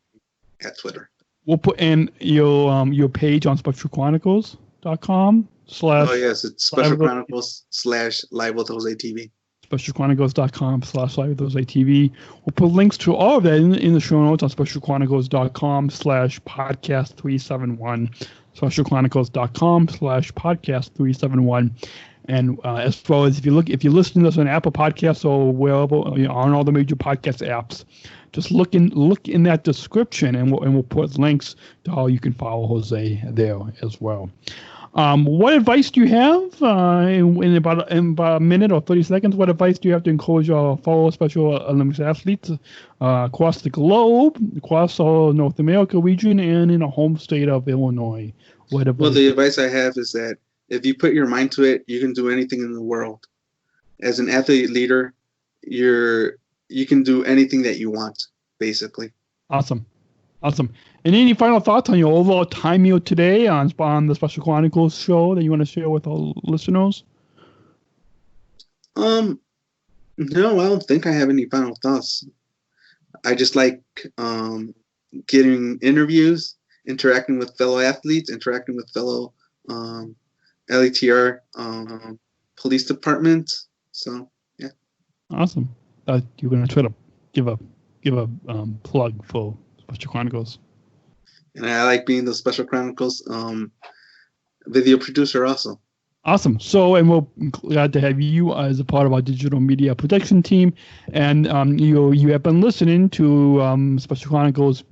Speaker 5: at Twitter.
Speaker 3: We'll put in your page on SpecialChronicles.com /
Speaker 5: Oh, yes, it's Special Chronicles / Live with Jose TV.
Speaker 3: SpecialChronicles.com / Live with Jose TV. We'll put links to all of that in the show notes on SpecialChronicles.com / podcast 371. SpecialChronicles.com / podcast 371. And as far as if you listen to us on Apple Podcasts or wherever, on all the major podcast apps, just look in that description, and we'll put links to how you can follow Jose there as well. What advice do you have in about a minute or 30 seconds? What advice do you have to encourage our fellow Special Olympics athletes across the globe, across all North America region, and in the home state of Illinois? Well,
Speaker 5: the advice I have is that if you put your mind to it, you can do anything in the world. As an athlete leader, you can do anything that you want, basically.
Speaker 3: Awesome. And any final thoughts on your overall time here today on the Special Chronicles show that you want to share with our listeners?
Speaker 5: No, I don't think I have any final thoughts. I just like getting interviews, interacting with fellow athletes, interacting with fellow LATR police department. So yeah.
Speaker 3: Awesome. You're gonna try to give a plug for Special Chronicles.
Speaker 5: And I like being the Special Chronicles video producer also.
Speaker 3: Awesome. So, and we're glad to have you as a part of our digital media production team. And you have been listening to Special Chronicles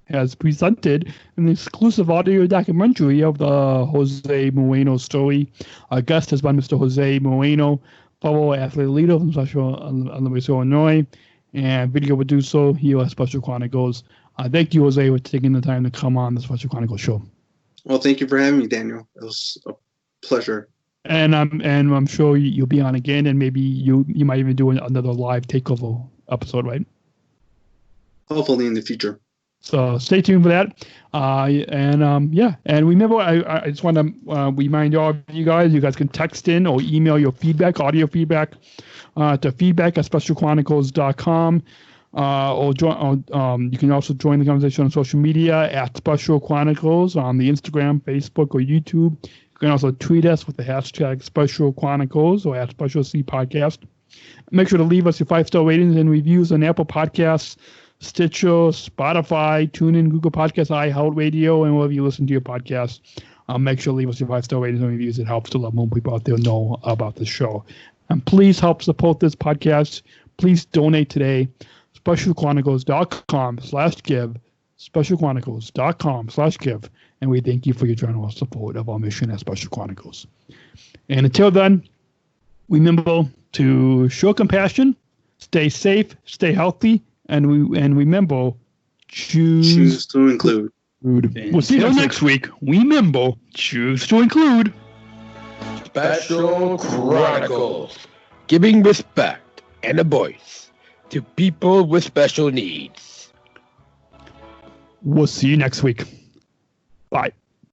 Speaker 3: has presented an exclusive audio documentary of the Jose Moreno story. Our guest has been Mr. Jose Moreno, fellow athlete leader from Special Olympics Illinois, and video producer here at Special Chronicles. Thank you, Jose, for taking the time to come on the Special Chronicles show.
Speaker 5: Well, thank you for having me, Daniel. It was a pleasure.
Speaker 3: And I'm sure you'll be on again, and maybe you might even do another live takeover episode, right?
Speaker 5: Hopefully in the future.
Speaker 3: So stay tuned for that. And remember, I just want to remind all of you guys can text in or email your feedback, audio feedback, to feedback@specialchronicles.com. Or you can also join the conversation on social media at Special Chronicles on the Instagram, Facebook, or YouTube. You can also tweet us with the hashtag Special Chronicles or at Special C Podcast. Make sure to leave us your 5-star ratings and reviews on Apple Podcasts, Stitcher, Spotify, TuneIn, Google Podcasts, iHeartRadio, and wherever you listen to your podcasts. Make sure to leave us your 5-star ratings and reviews. It helps to let more people out there know about the show. And please help support this podcast. Please donate today. SpecialChronicles.com/give. SpecialChronicles.com/give. and we thank you for your general support of our mission at Special Chronicles. And until then, remember to show compassion, stay safe, stay healthy, and remember, choose
Speaker 5: to include.
Speaker 3: We'll see you next week. Remember, choose to include.
Speaker 2: Special Chronicles, giving respect and a voice to people with special needs.
Speaker 3: We'll see you next week. Bye.